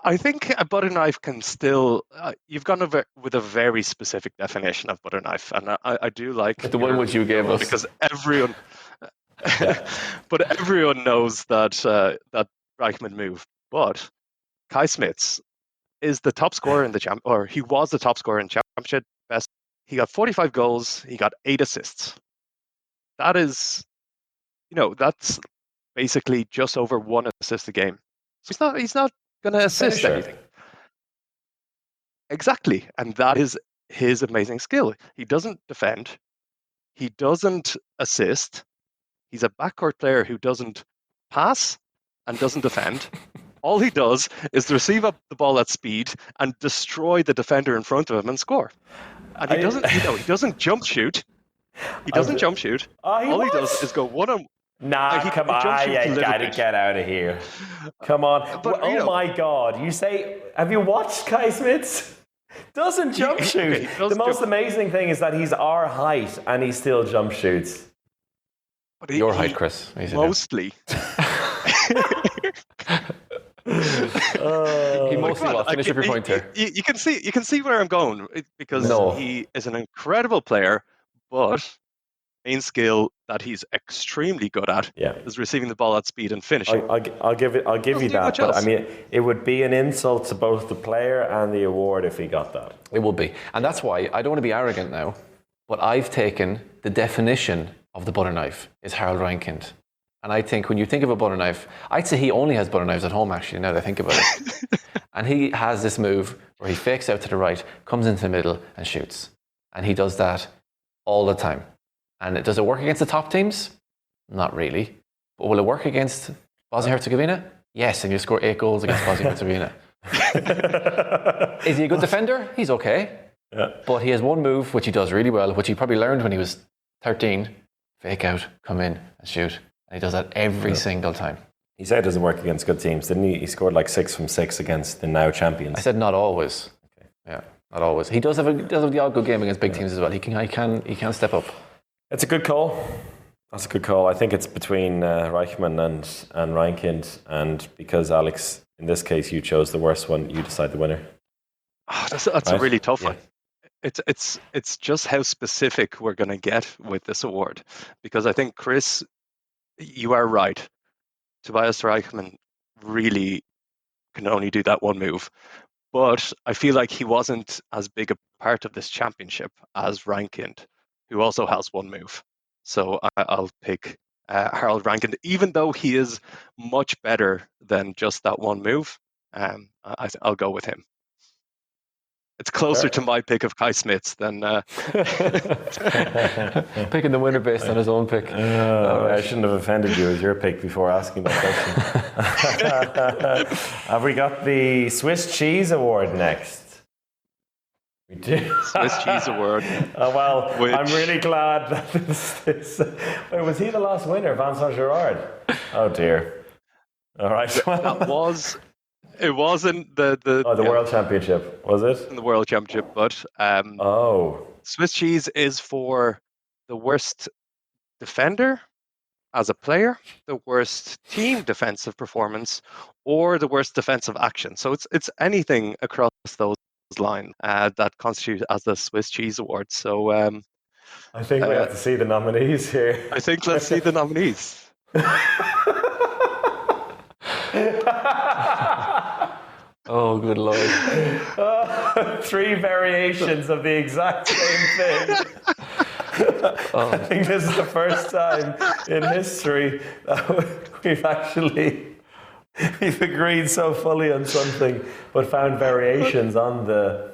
I think a butter knife can still... you've gone with a very specific definition of butter knife, and I do like... The one which you gave us. Because everyone... but everyone knows that Reichmann move. But Kai Smith's is the top scorer in the or he was the top scorer in championship. Best. He got 45 goals. He got 8 assists. That is, that's basically just over 1 assist a game. So he's not going to assist anything. Exactly, and that is his amazing skill. He doesn't defend. He doesn't assist. He's a backcourt player who doesn't pass and doesn't defend. All he does is receive up the ball at speed and destroy the defender in front of him and score. And he doesn't, he doesn't jump shoot. He doesn't jump shoot. All he does is go one-on-one. Nah, come on, you gotta get out of here. Come on. But, my God. Have you watched Kai Smith's? Doesn't jump shoot. The most amazing thing is that he's our height and he still jump shoots. Your height, Chris. Mostly. He mostly was. Finish up your point here. You can see where I'm going because he is an incredible player, but main skill that he's extremely good at is receiving the ball at speed and finishing. I'll give you that, but I mean, it would be an insult to both the player and the award if he got that. It would be, and that's why I don't want to be arrogant now, but I've taken the definition of the butter knife is Harold Reinkind. And I think when you think of a butter knife, I'd say he only has butter knives at home, actually, now that I think about it. And he has this move where he fakes out to the right, comes into the middle and shoots. And he does that all the time. And does it work against the top teams? Not really. But will it work against Bosnia-Herzegovina? Yes, and you score 8 goals against Bosnia-Herzegovina. Is he a good defender? He's okay. Yeah. But he has one move, which he does really well, which he probably learned when he was 13. Fake out, come in and shoot. And he does that every single time. He said it doesn't work against good teams, didn't he? He scored like 6 from 6 against the now champions. I said not always. Okay. Yeah, not always. He does have the odd good game against big teams as well. He can step up. It's a good call. That's a good call. I think it's between Reichmann and Reinkind, and because Alex, in this case, you chose the worst one, you decide the winner. Oh, that's right? A really tough one. It's just how specific we're going to get with this award, because I think, Chris, you are right. Tobias Reichmann really can only do that one move, but I feel like he wasn't as big a part of this championship as Reinkind, who also has one move. So I'll pick Harold Reinkind, even though he is much better than just that one move. I'll go with him. It's closer to my pick of Kai Smits than picking the winner based on his own pick. I shouldn't have offended you as your pick before asking that question. Have we got the Swiss Cheese Award next? We do. Swiss Cheese Award. Well, I'm really glad that this wait, was he the last winner, Vincent Girard? Oh dear. All right. It wasn't the World Championship, was it? In the World Championship, but Swiss Cheese is for the worst defender as a player, the worst team defensive performance, or the worst defensive action. So it's anything across those lines that constitutes as the Swiss Cheese Award. So I think we have to see the nominees here. I think let's see the nominees. Oh, good Lord. 3 variations of the exact same thing. I think this is the first time in history that we've agreed so fully on something, but found variations on the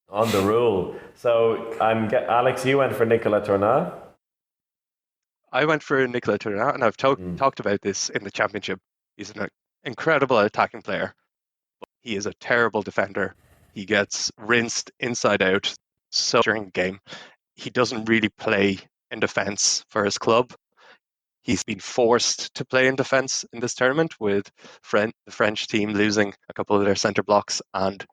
rule. So Alex, you went for Nicolas Tournat. I went for Nicolas Tournat, and I've talked about this in the championship. He's an incredible attacking player. He is a terrible defender. He gets rinsed inside out so during the game. He doesn't really play in defence for his club. He's been forced to play in defence in this tournament with the French team losing a couple of their centre blocks, and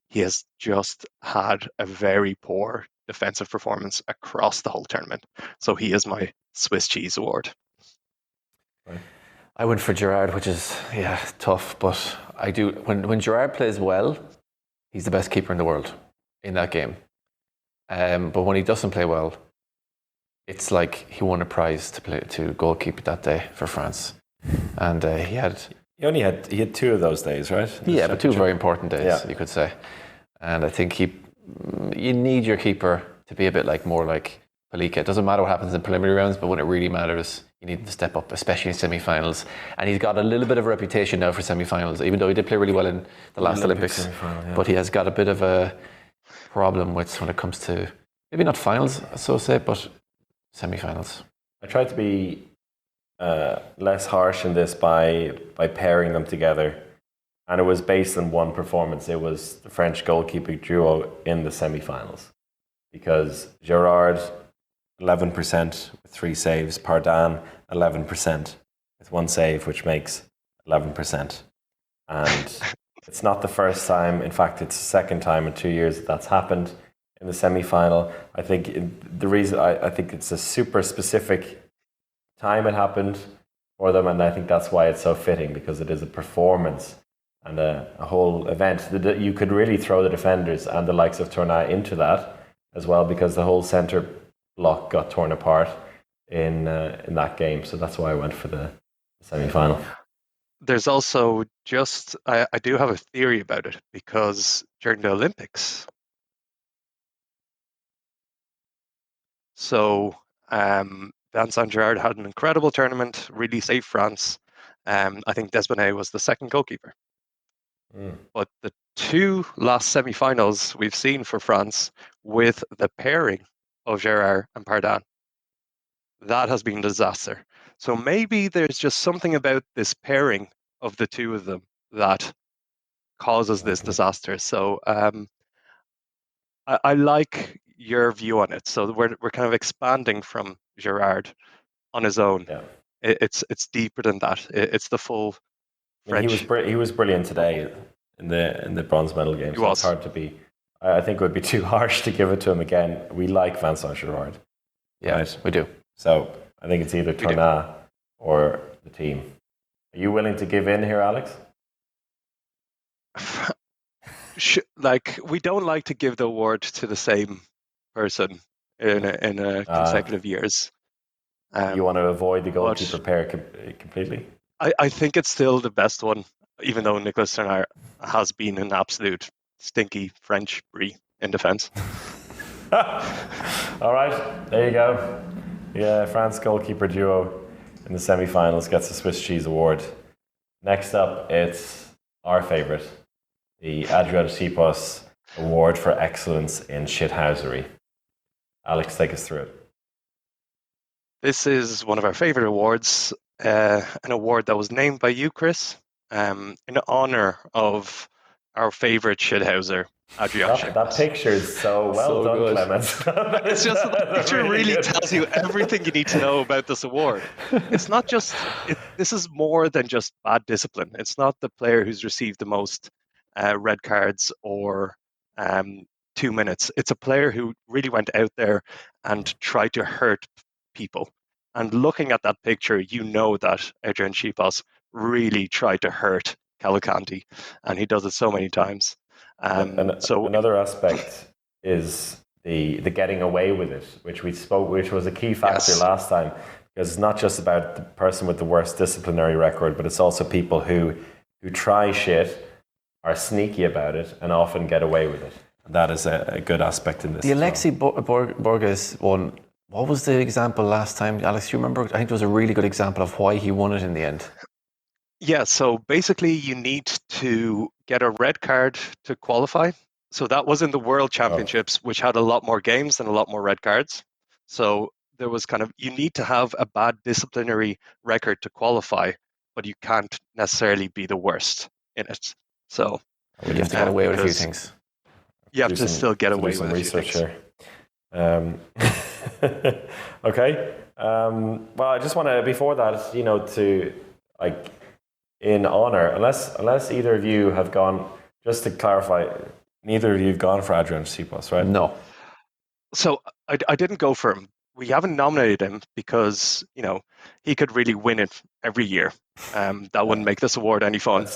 he has just had a very poor defensive performance across the whole tournament. So he is my Swiss Cheese Award. Right. I went for Gerrard, which is tough, but I do when Gerrard plays well, he's the best keeper in the world in that game. But when he doesn't play well, it's like he won a prize to goalkeeper that day for France, and he had 2 of those days, right? Yeah, but 2 very important days, you could say. And I think you need your keeper to be a bit more like Palika. It doesn't matter what happens in preliminary rounds, but when it really matters, you need him to step up, especially in semi-finals. And he's got a little bit of a reputation now for semi-finals, even though he did play really well in the last Olympics. But he has got a bit of a problem when it comes to, maybe not finals, so say, but semi-finals. I tried to be less harsh in this by pairing them together. And it was based on one performance. It was the French goalkeeping duo in the semi-finals. Because Gerrard, 11% with 3 saves. Pardon, 11% with 1 save, which makes 11%. And it's not the first time. In fact, it's the second time in 2 years that's happened in the semi-final. I think I think it's a super specific time it happened for them, and I think that's why it's so fitting, because it is a performance and a whole event. You could really throw the defenders and the likes of Tournat into that as well, because the whole centre block got torn apart in that game. So that's why I went for the semi-final. There's also I do have a theory about it, because during the Olympics, so Vincent Girard had an incredible tournament, really saved France. I think Desbonnet was the second goalkeeper. But the 2 last semi-finals we've seen for France with the pairing of Gerrard and Pardon, that has been a disaster. So maybe there's just something about this pairing of the 2 of them that causes this disaster. So I like your view on it. So we're kind of expanding from Gerrard on his own. Yeah. It's deeper than that. It's the full French. He was brilliant today in the bronze medal game. So it's hard to be. I think it would be too harsh to give it to him again. We like Vincent Girard. Yeah, right? We do. So I think it's either Torna or the team. Are you willing to give in here, Alex? Like, we don't like to give the award to the same person in a consecutive years. You want to avoid the goalkeeper pair completely? I think it's still the best one, even though Nicolas Torna has been an absolute stinky French brie in defence. All right, there you go. Yeah, France goalkeeper duo in the semi-finals gets the Swiss Cheese Award. Next up, it's our favourite, the Adrian Sipos Award for Excellence in Shithousery. Alex, take us through it. This is one of our favourite awards, an award that was named by you, Chris, in honour of our favourite shithouser, Adrian Sipos. That picture is so well done, good. Clemens. It's just that picture really tells you everything you need to know about this award. It's not just, this is more than just bad discipline. It's not the player who's received the most red cards or 2 minutes. It's a player who really went out there and tried to hurt people. And looking at that picture, you know that Adrian Sipos really tried to hurt Cavalcanti, and he does it so many times. So another aspect is the getting away with it, which was a key factor last time, because it's not just about the person with the worst disciplinary record, but it's also people who try shit, are sneaky about it, and often get away with it. That is a good aspect in this. The Alexi Borges one, what was the example last time, Alex? Do you remember? I think it was a really good example of why he won it in the end. Yeah, so basically you need to get a red card to qualify. So that was in the World Championships, which had a lot more games and a lot more red cards. So there was you need to have a bad disciplinary record to qualify, but you can't necessarily be the worst in it. So you have to get away with a few things. You have to still get away with some a few research things. here. Okay. Well, I just want to, before that, to in honor, unless either of you have gone, just to clarify, neither of you have gone for Adrian Sipos, right? No. So I didn't go for him. We haven't nominated him because, he could really win it every year. That wouldn't make this award any fun. I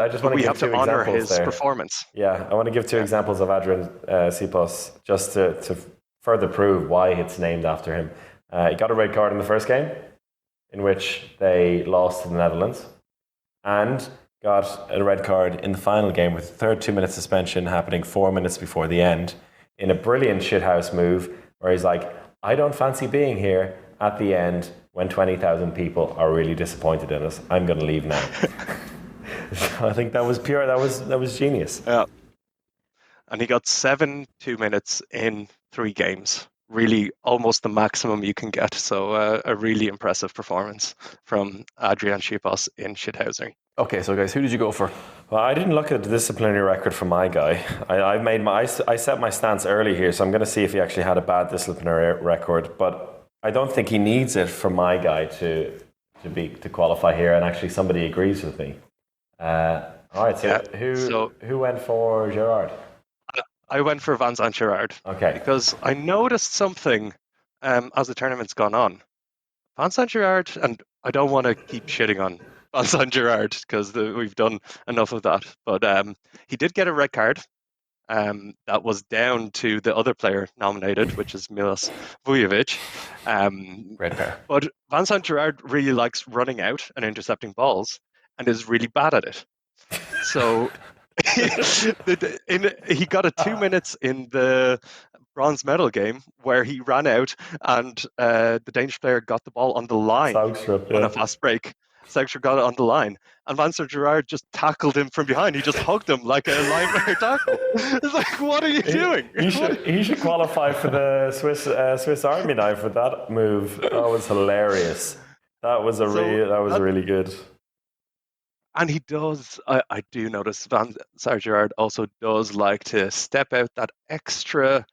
just want to give two honor examples his there. Performance. Yeah, I want to give two examples of Adrian Sipos just to further prove why it's named after him. He got a red card in the first game, in which they lost to the Netherlands, and got a red card in the final game with a third 2-minute suspension happening 4 minutes before the end, in a brilliant shithouse move where he's like, I don't fancy being here at the end when 20,000 people are really disappointed in us. I'm going to leave now. So I think that was pure. That was genius. Yeah, and he got 7 2 minutes in 3 games. Really, almost the maximum you can get. So a really impressive performance from Adrian Sipos in shithousing. Okay, so guys, who did you go for? Well, I didn't look at the disciplinary record for my guy. I set my stance early here, so I'm going to see if he actually had a bad disciplinary record. But I don't think he needs it for my guy to qualify here, and actually somebody agrees with me. All right, so who went for Gerard? I went for Vincent Gerard. Okay. Because I noticed something as the tournament's gone on. Vincent Gerard, and I don't want to keep shitting on Vincent Gerard because we've done enough of that, but he did get a red card that was down to the other player nominated, which is Milos Vujovic. Red pair. But Vincent Gerard really likes running out and intercepting balls and is really bad at it. So he got a 2 minutes in the bronze medal game where he ran out and the Danish player got the ball on the line on a fast break. Saugstrup got it on the line, and Vincent Gerard just tackled him from behind. He just hugged him like a linebacker tackle. It's like, what are you doing? He should qualify for the Swiss Army knife with that move. That was hilarious. That was really good. And he does. I do notice Vincent Gerard also does like to step out that extra,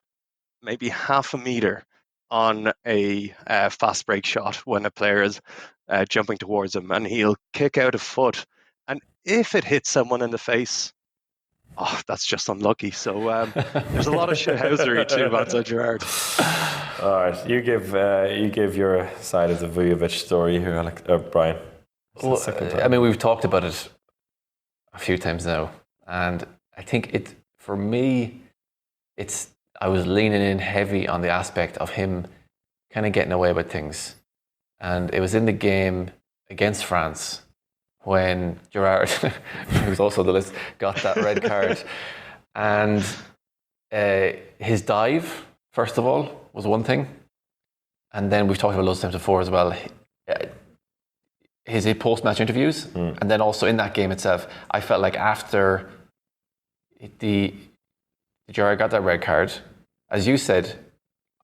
maybe half a meter on a fast break shot when a player is jumping towards him, and he'll kick out a foot, and if it hits someone in the face, that's just unlucky. So there's a lot of shithousery to Vincent Gerard. All right, you give your side of the Vujovic story here, Brian. Well, I mean, we've talked about it a few times now, and I think for me, I was leaning in heavy on the aspect of him kind of getting away with things, and it was in the game against France when Gerrard, who's also on the list, got that red card, and his dive, first of all, was one thing, and then we've talked about loads of times before as well. His post-match interviews, and then also in that game itself, I felt like after the Gerrard got that red card, as you said,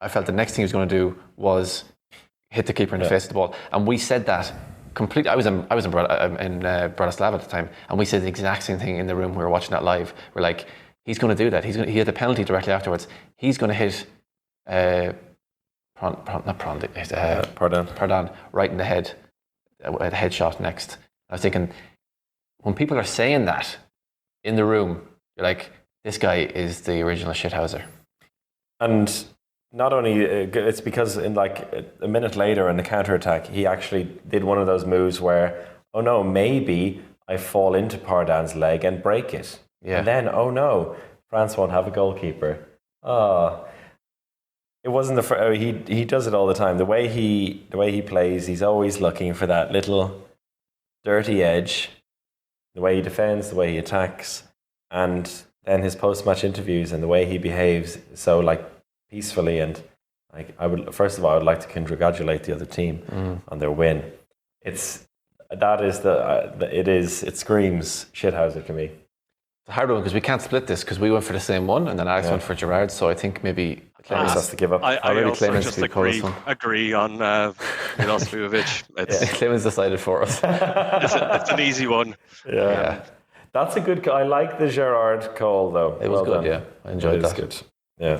I felt the next thing he was going to do was hit the keeper in the face of the ball, and we said that completely. I was in Bratislava at the time, and we said the exact same thing in the room. We were watching that live. We're like, he's going to do that. He had the penalty directly afterwards. He's going to hit Pardon right in the head. A headshot next. I was thinking, when people are saying that in the room, you're like, this guy is the original shithouser. And not only, it's because in like a minute later in the counter-attack, he actually did one of those moves where, oh no, maybe I fall into Pardon's leg and break it. Yeah. And then, oh no, France won't have a goalkeeper. It wasn't he does it all the time. The way he plays, he's always looking for that little dirty edge. The way he defends, the way he attacks, and then his post-match interviews and the way he behaves so like peacefully, and like I would like to congratulate the other team on their win. It screams shithouser to me. It's a hard one because we can't split this because we went for the same one and then Alex went for Gerrard, so I think maybe Clemens has to give up. I also just agree on Milosevic. Clemens decided for us. It's an easy one. Yeah. That's a good. I like the Gerrard call though. It was good. Done. Yeah, I enjoyed that. Good. Yeah.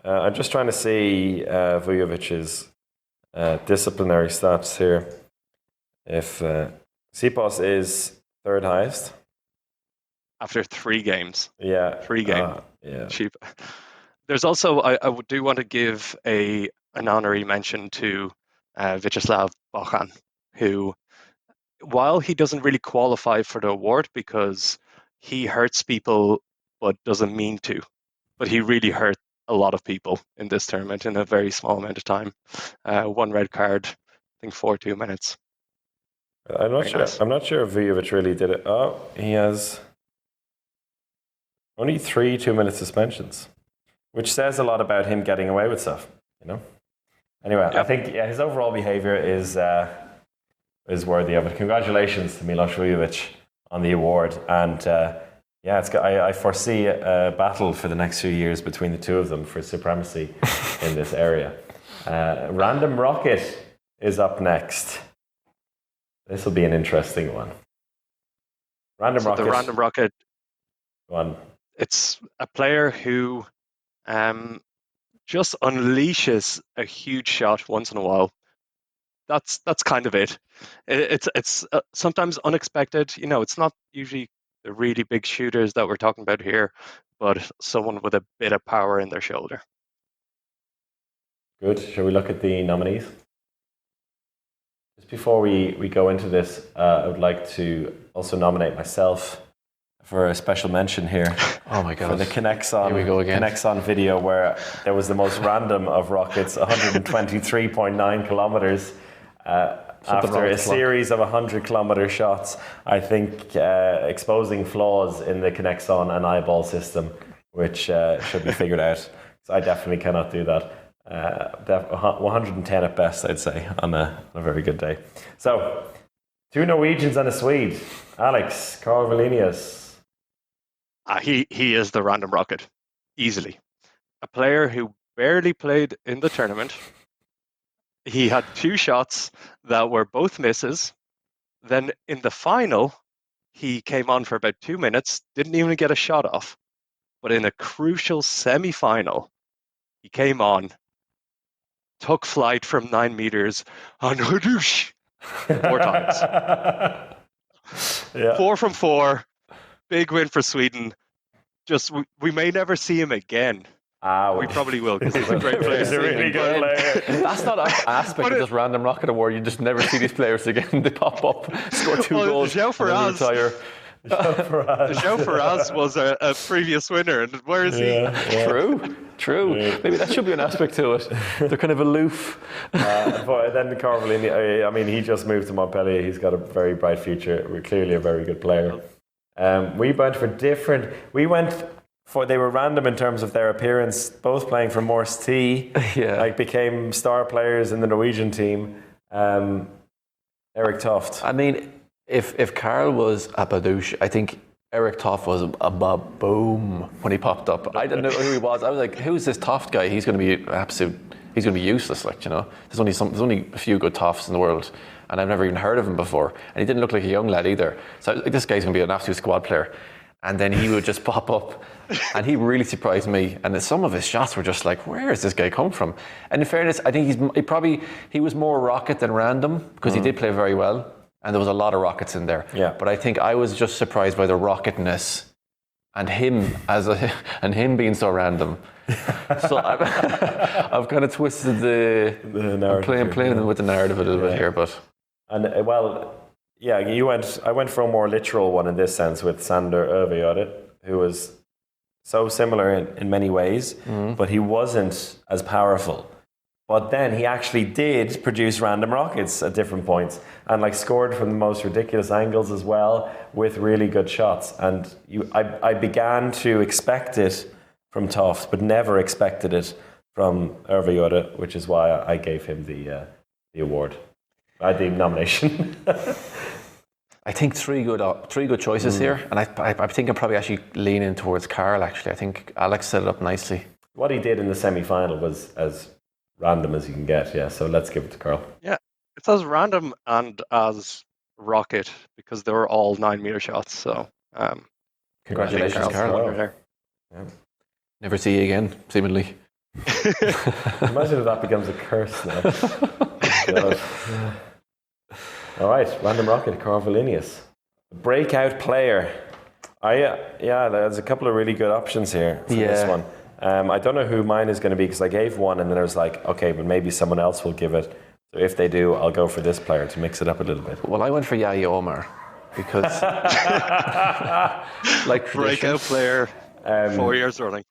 I'm just trying to see Vujovic's disciplinary stats here. If Sipos is third highest after 3 games. Yeah. 3 games. Yeah. Cheap. There's also, I do want to give an honorary mention to Vyacheslav Bochan, who, while he doesn't really qualify for the award because he hurts people but doesn't mean to, but he really hurt a lot of people in this tournament in a very small amount of time. 1 red card, I think 2 minutes. I'm not sure. Nice. I'm not sure if Vujovic really did it. Oh, he has only 3 2-minute suspensions, which says a lot about him getting away with stuff, you know. Anyway, I think his overall behaviour is worthy of it. Congratulations to Milos Vujovic on the award, and I foresee a battle for the next few years between the two of them for supremacy in this area. Random Rocket is up next. This will be an interesting one. The Random Rocket. One. It's a player who just unleashes a huge shot once in a while. That's kind of it. It's sometimes unexpected. You know, it's not usually the really big shooters that we're talking about here, but someone with a bit of power in their shoulder. Good. Shall we look at the nominees? Just before we go into this, I would like to also nominate myself for a special mention here. Oh my God. For the Kinexon, here we go again. Kinexon video where there was the most random of rockets, 123.9 kilometers after a series of 100-kilometer shots. I think exposing flaws in the Kinexon and eyeball system, which should be figured out. So I definitely cannot do that. 110 at best, I'd say, on a very good day. So, 2 Norwegians and a Swede. Alex, Carl Valenius. He is the Random Rocket, easily. A player who barely played in the tournament. He had 2 shots that were both misses. Then in the final, he came on for about 2 minutes, didn't even get a shot off. But in a crucial semi-final, he came on, took flight from 9 meters, and hadoosh 4 times. 4 from 4. Big win for Sweden. Just we may never see him again, We probably will, because he's a great player. He's a really good player. That's not an aspect of this random rocket award. You just never see these players again. They pop up, score 2 goals, João and then Ferraz. retire. João Ferraz was a previous winner, and where is he? True. Maybe that should be an aspect to it. They're kind of aloof. But then Carvalini, I mean, he just moved to Montpellier. He's got a very bright future. We're clearly a very good player. We went for they were random in terms of their appearance, both playing for Morse T, became star players in the Norwegian team. Eric Toft. I mean, if Carl was a badouche, I think Eric Toft was a boom when he popped up. I didn't know who he was. I was like, who's this Toft guy? He's going to be he's going to be useless, like, you know. There's only a few good Tofts in the world, and I've never even heard of him before. And he didn't look like a young lad either. So I was like, this guy's going to be an absolute squad player. And then he would just pop up, and he really surprised me. And some of his shots were just like, where has this guy come from? And in fairness, I think he was more rocket than random, because he did play very well, and there was a lot of rockets in there. Yeah. But I think I was just surprised by the rocketness and him being so random. So I've kind of twisted the narrative. I'm playing with the narrative a little bit here, but I went for a more literal one in this sense with Sander Øvregjerde, who was so similar in many ways, but he wasn't as powerful. But then he actually did produce random rockets at different points, and like scored from the most ridiculous angles as well, with really good shots. And I began to expect it from Toft, but never expected it from Øvregjerde, which is why I gave him the award. The nomination. I think three good choices here, and I think I'm probably actually leaning towards Carl. Actually, I think Alex set it up nicely. What he did in the semi-final was as random as you can get. Yeah, so let's give it to Carl. Yeah, it's as random and as rocket, because they were all 9-meter shots. So, congratulations, Carl. Yeah. Never see you again, seemingly. Imagine if that becomes a curse now. God. All right, random rocket, Carvalinius. Breakout player. There's a couple of really good options here for this one. I don't know who mine is going to be, because I gave one and then I was like, okay, but maybe someone else will give it. So if they do, I'll go for this player to mix it up a little bit. Well, I went for Yaya Omar, because like breakout player, 4 years running.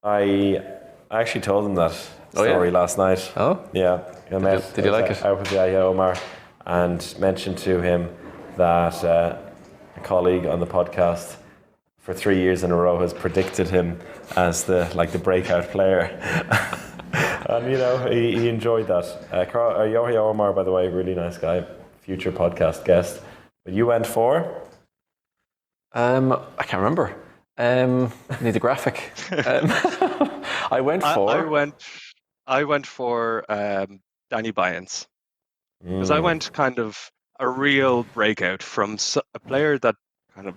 I actually told him that story last night. Oh? Yeah. Did you like it? Out with Yaya Omar, and mentioned to him that a colleague on the podcast for 3 years in a row has predicted him as the breakout player. And, you know, he enjoyed that. Yaya Omar, by the way, really nice guy, future podcast guest. But you went for? I can't remember. Need a graphic. I went for Danny Byans, because I went kind of a real breakout from a player that kind of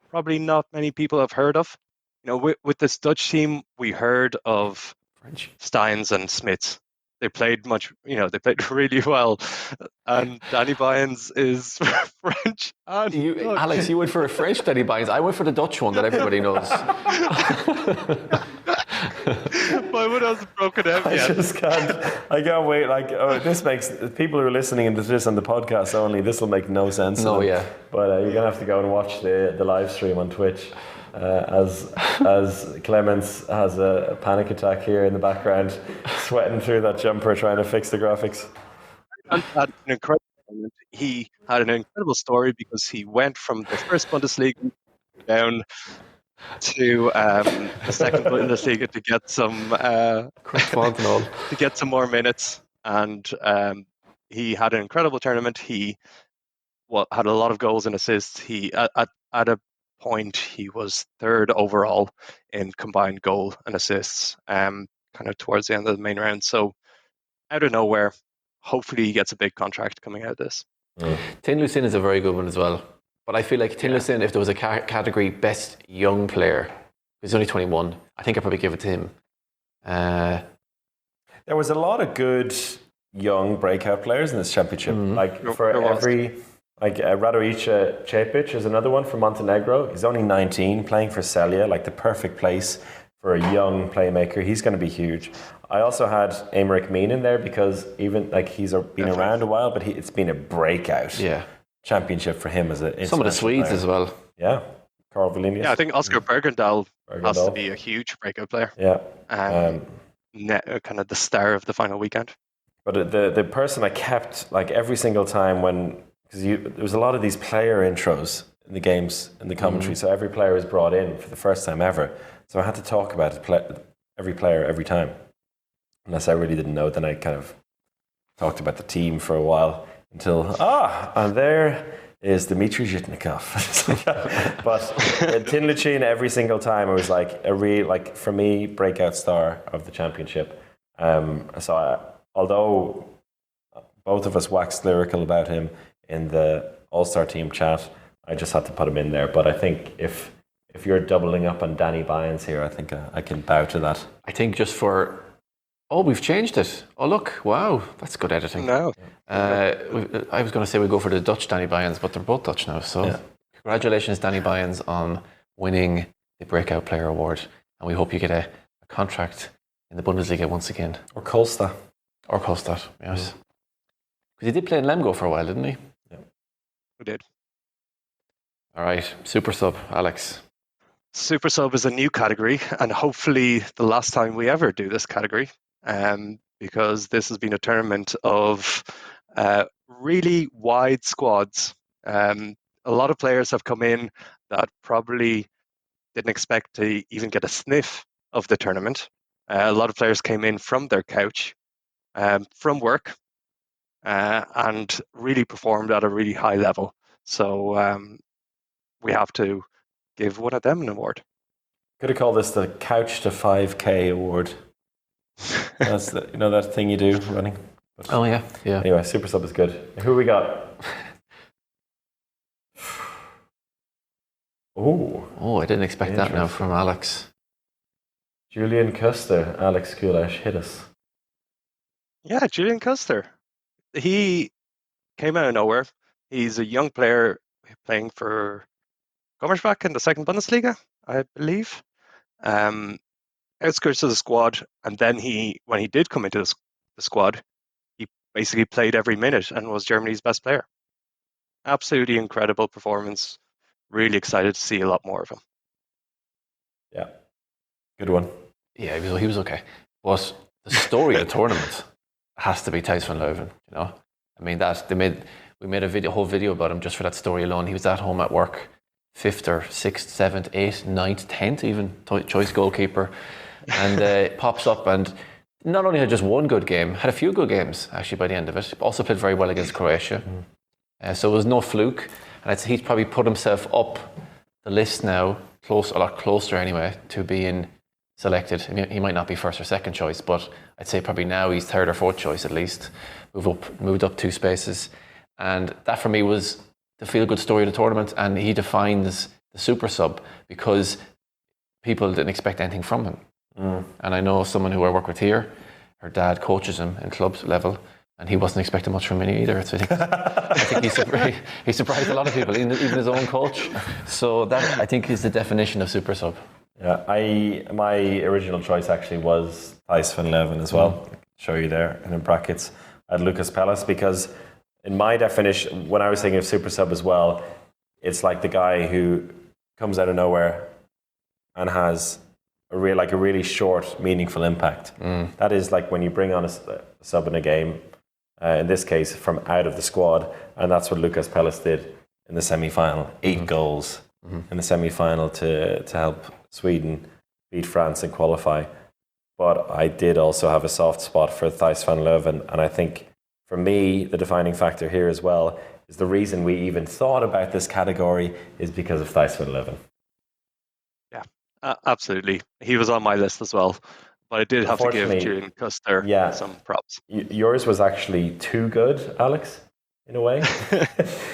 probably not many people have heard of. You know, with this Dutch team, we heard of French Steins and Smits. They played really well, and Danny Byans is French. And Alex, you went for a French Danny Byans. I went for the Dutch one that everybody knows. My one hasn't broken out yet. I can't wait. This makes people who are listening to this on the podcast only. This will make no sense. No, yeah. But you're gonna have to go and watch the live stream on Twitch. As Clemens has a panic attack here in the background, sweating through that jumper trying to fix the graphics. And he had an incredible story, because he went from the first Bundesliga down to the second Bundesliga to get some more minutes, and he had an incredible tournament. He had a lot of goals and assists. He at a point he was third overall in combined goal and assists, kind of towards the end of the main round. So out of nowhere, hopefully he gets a big contract coming out of this. Tin Lucin is a very good one as well, but I feel like Tin Lucin, if there was a category best young player, he's only 21, I think I'd probably give it to him. There was a lot of good young breakout players in this championship. Radojic Čepić is another one from Montenegro. He's only 19, playing for Celje, like the perfect place for a young playmaker. He's going to be huge. I also had Aymeric Mean in there because even like he's been around a while, but it's been a breakout championship for him as a some of the Swedes player as well. Yeah, Carl Valinius. Yeah, I think Oscar Bergendahl has to be a huge breakout player. Yeah, kind of the star of the final weekend. But the person I kept like every single time because there was a lot of these player intros in the games in the commentary, so every player was brought in for the first time ever. So I had to talk about every player every time. Unless I really didn't know, then I kind of talked about the team for a while until, and there is Dmitry Zhitnikov. But Tin Luchin every single time, it was like a real, like for me, breakout star of the championship. Although both of us waxed lyrical about him in the All-Star team chat, I just had to put him in there. But I think if you're doubling up on Danny Bynes here, I think I can bow to that. I think just for... Oh, we've changed it. Oh, look. Wow. That's good editing. No. I was going to say we go for the Dutch Danny Bynes, but they're both Dutch now. So congratulations, Danny Bynes, on winning the Breakout Player Award. And we hope you get a contract in the Bundesliga once again. Or Kolstad. Or Kolstad, yes. Because he did play in Lemgo for a while, didn't he? Yeah. We did. All right. Super sub, Alex. Super sub is a new category, and hopefully the last time we ever do this category. Because this has been a tournament of really wide squads. A lot of players have come in that probably didn't expect to even get a sniff of the tournament. A lot of players came in from their couch, from work, and really performed at a really high level. So we have to give one of them an award. Could have called this the Couch to 5K award. That's that thing you do running. But yeah. Anyway, super sub is good. Who we got? Oh, I didn't expect that now from Alex. Julian Custer, Alex Kulash, hit us. Yeah, Julian Custer. He came out of nowhere. He's a young player playing for Gummersbach in the second Bundesliga, I believe. Outskirts of the squad, and then when he did come into the squad, he basically played every minute and was Germany's best player. Absolutely incredible performance. Really excited to see a lot more of him. Yeah, good one. Yeah, he was okay. But the story of the tournament has to be Thijs van Leuven. You know, I mean we made a whole video about him just for that story alone. He was at home at work, 5th or 6th, 7th, 8th, 9th, 10th, even choice goalkeeper. And it pops up, and not only had just one good game, had a few good games actually by the end of it. Also played very well against Croatia. So it was no fluke. And I'd say he's probably put himself up the list now, a lot closer anyway, to being selected. I mean, he might not be first or second choice, but I'd say probably now he's third or fourth choice at least. Moved up 2 spaces. And that for me was the feel-good story of the tournament, and he defines the super sub because people didn't expect anything from him. And I know someone who I work with here, her dad coaches him in club level, and he wasn't expecting much from me either. So I think he surprised a lot of people, even his own coach. So that, I think, is the definition of super sub. Yeah, my original choice actually was Thijs van Leuven as well. I'll show you there, and in brackets I had Lucas Pellas, because in my definition, when I was thinking of super sub as well, it's like the guy who comes out of nowhere and has a really short, meaningful impact. That is like when you bring on a sub in a game, in this case from out of the squad, and that's what Lucas Pellas did in the semi-final. 8 goals in the semi-final to help Sweden beat France and qualify. But I did also have a soft spot for Thijs van Leuven, and I think for me the defining factor here as well is the reason we even thought about this category is because of Thijs van Leuven. Absolutely. He was on my list as well, but I did have to give Julian Custer some props. Yours was actually too good, Alex, in a way.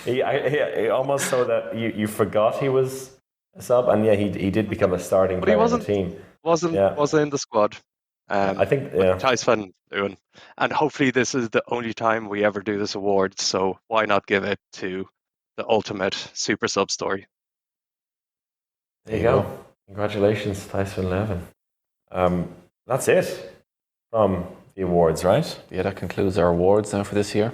he almost so that you forgot he was a sub, and he did become a starting player in the team. Wasn't in the squad. I think Thijs van Leuven, and hopefully this is the only time we ever do this award. So why not give it to the ultimate super sub story? There you go. Congratulations, Thijs van Leuven. That's it from the awards, right? Yeah, that concludes our awards now for this year.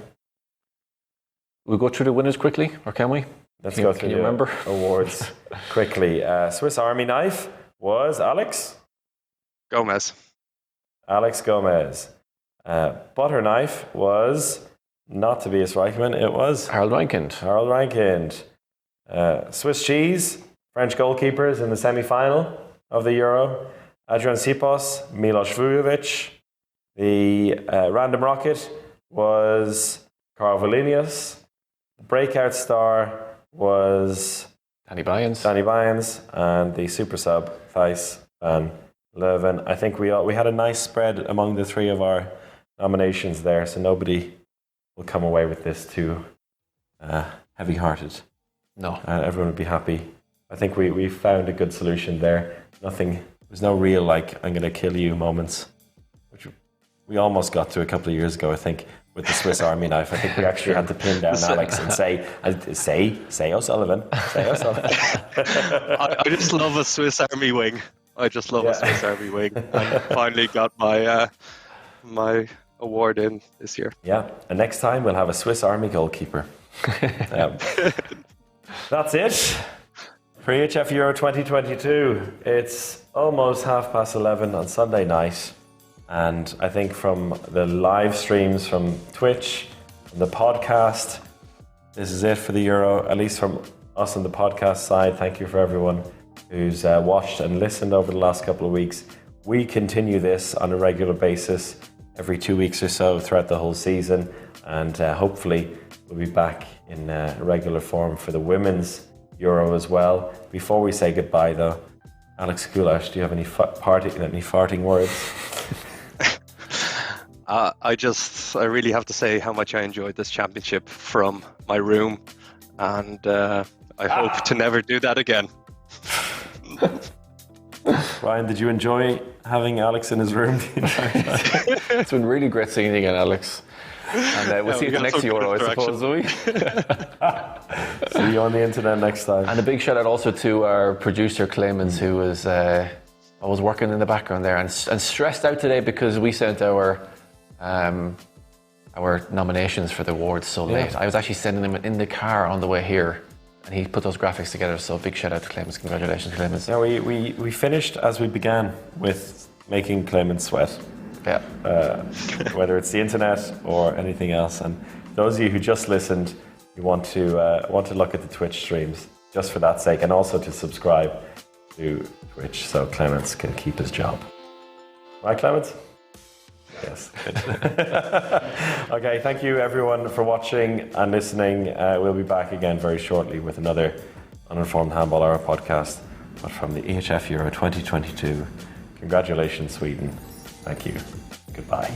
We'll go through the winners quickly, or can we? Let's go through the awards quickly. Swiss Army knife was Alex Gomez. Butter knife was not Tobias Reichmann, it was Harald Reinkind. Swiss cheese, French goalkeepers in the semi-final of the Euro. Adrian Sipos, Milos Vujovic. The random rocket was Carl Valinius. The breakout star was Danny Byans. And the super sub, Thijs van Leuven. I think we had a nice spread among the three of our nominations there, so nobody will come away with this too heavy-hearted. No. Everyone would be happy. I think we found a good solution there. There's no real, like, I'm going to kill you moments, which we almost got to a couple of years ago, I think, with the Swiss Army knife. I think we actually had to pin down Alex and say O'Sullivan. Say O'Sullivan. I just love a Swiss Army wing. I finally got my award in this year. Yeah, and next time we'll have a Swiss Army goalkeeper. That's it for EHF Euro 2022. It's almost 11:30 on Sunday night, and I think from the live streams from Twitch, from the podcast, this is it for the Euro, at least from us on the podcast side. Thank you for everyone who's watched and listened over the last couple of weeks. We continue this on a regular basis every 2 weeks or so throughout the whole season, and hopefully we'll be back in regular form for the women's Euro as well. Before we say goodbye though, Alex Goulash, do you have any farting words? I really have to say how much I enjoyed this championship from my room, and I hope to never do that again. Ryan, did you enjoy having Alex in his room the entire time? It's been really great seeing you again, Alex. And we'll see you at the next Euro, I suppose, will we? See you on the internet next time. And a big shout out also to our producer, Clemens, who was working in the background there and stressed out today because we sent our nominations for the awards so late. I was actually sending them in the car on the way here, and he put those graphics together, so big shout out to Clemens. Congratulations, Clemens. Yeah, we finished as we began, with making Clemens sweat. Yeah. Whether it's the internet or anything else. And those of you who just listened, you want to look at the Twitch streams just for that sake, and also to subscribe to Twitch so Clemens can keep his job. Right, Clemens? Yes. Okay, thank you everyone for watching and listening. We'll be back again very shortly with another Uninformed Handball Hour podcast, but from the EHF Euro 2022. Congratulations, Sweden. Thank you. Goodbye.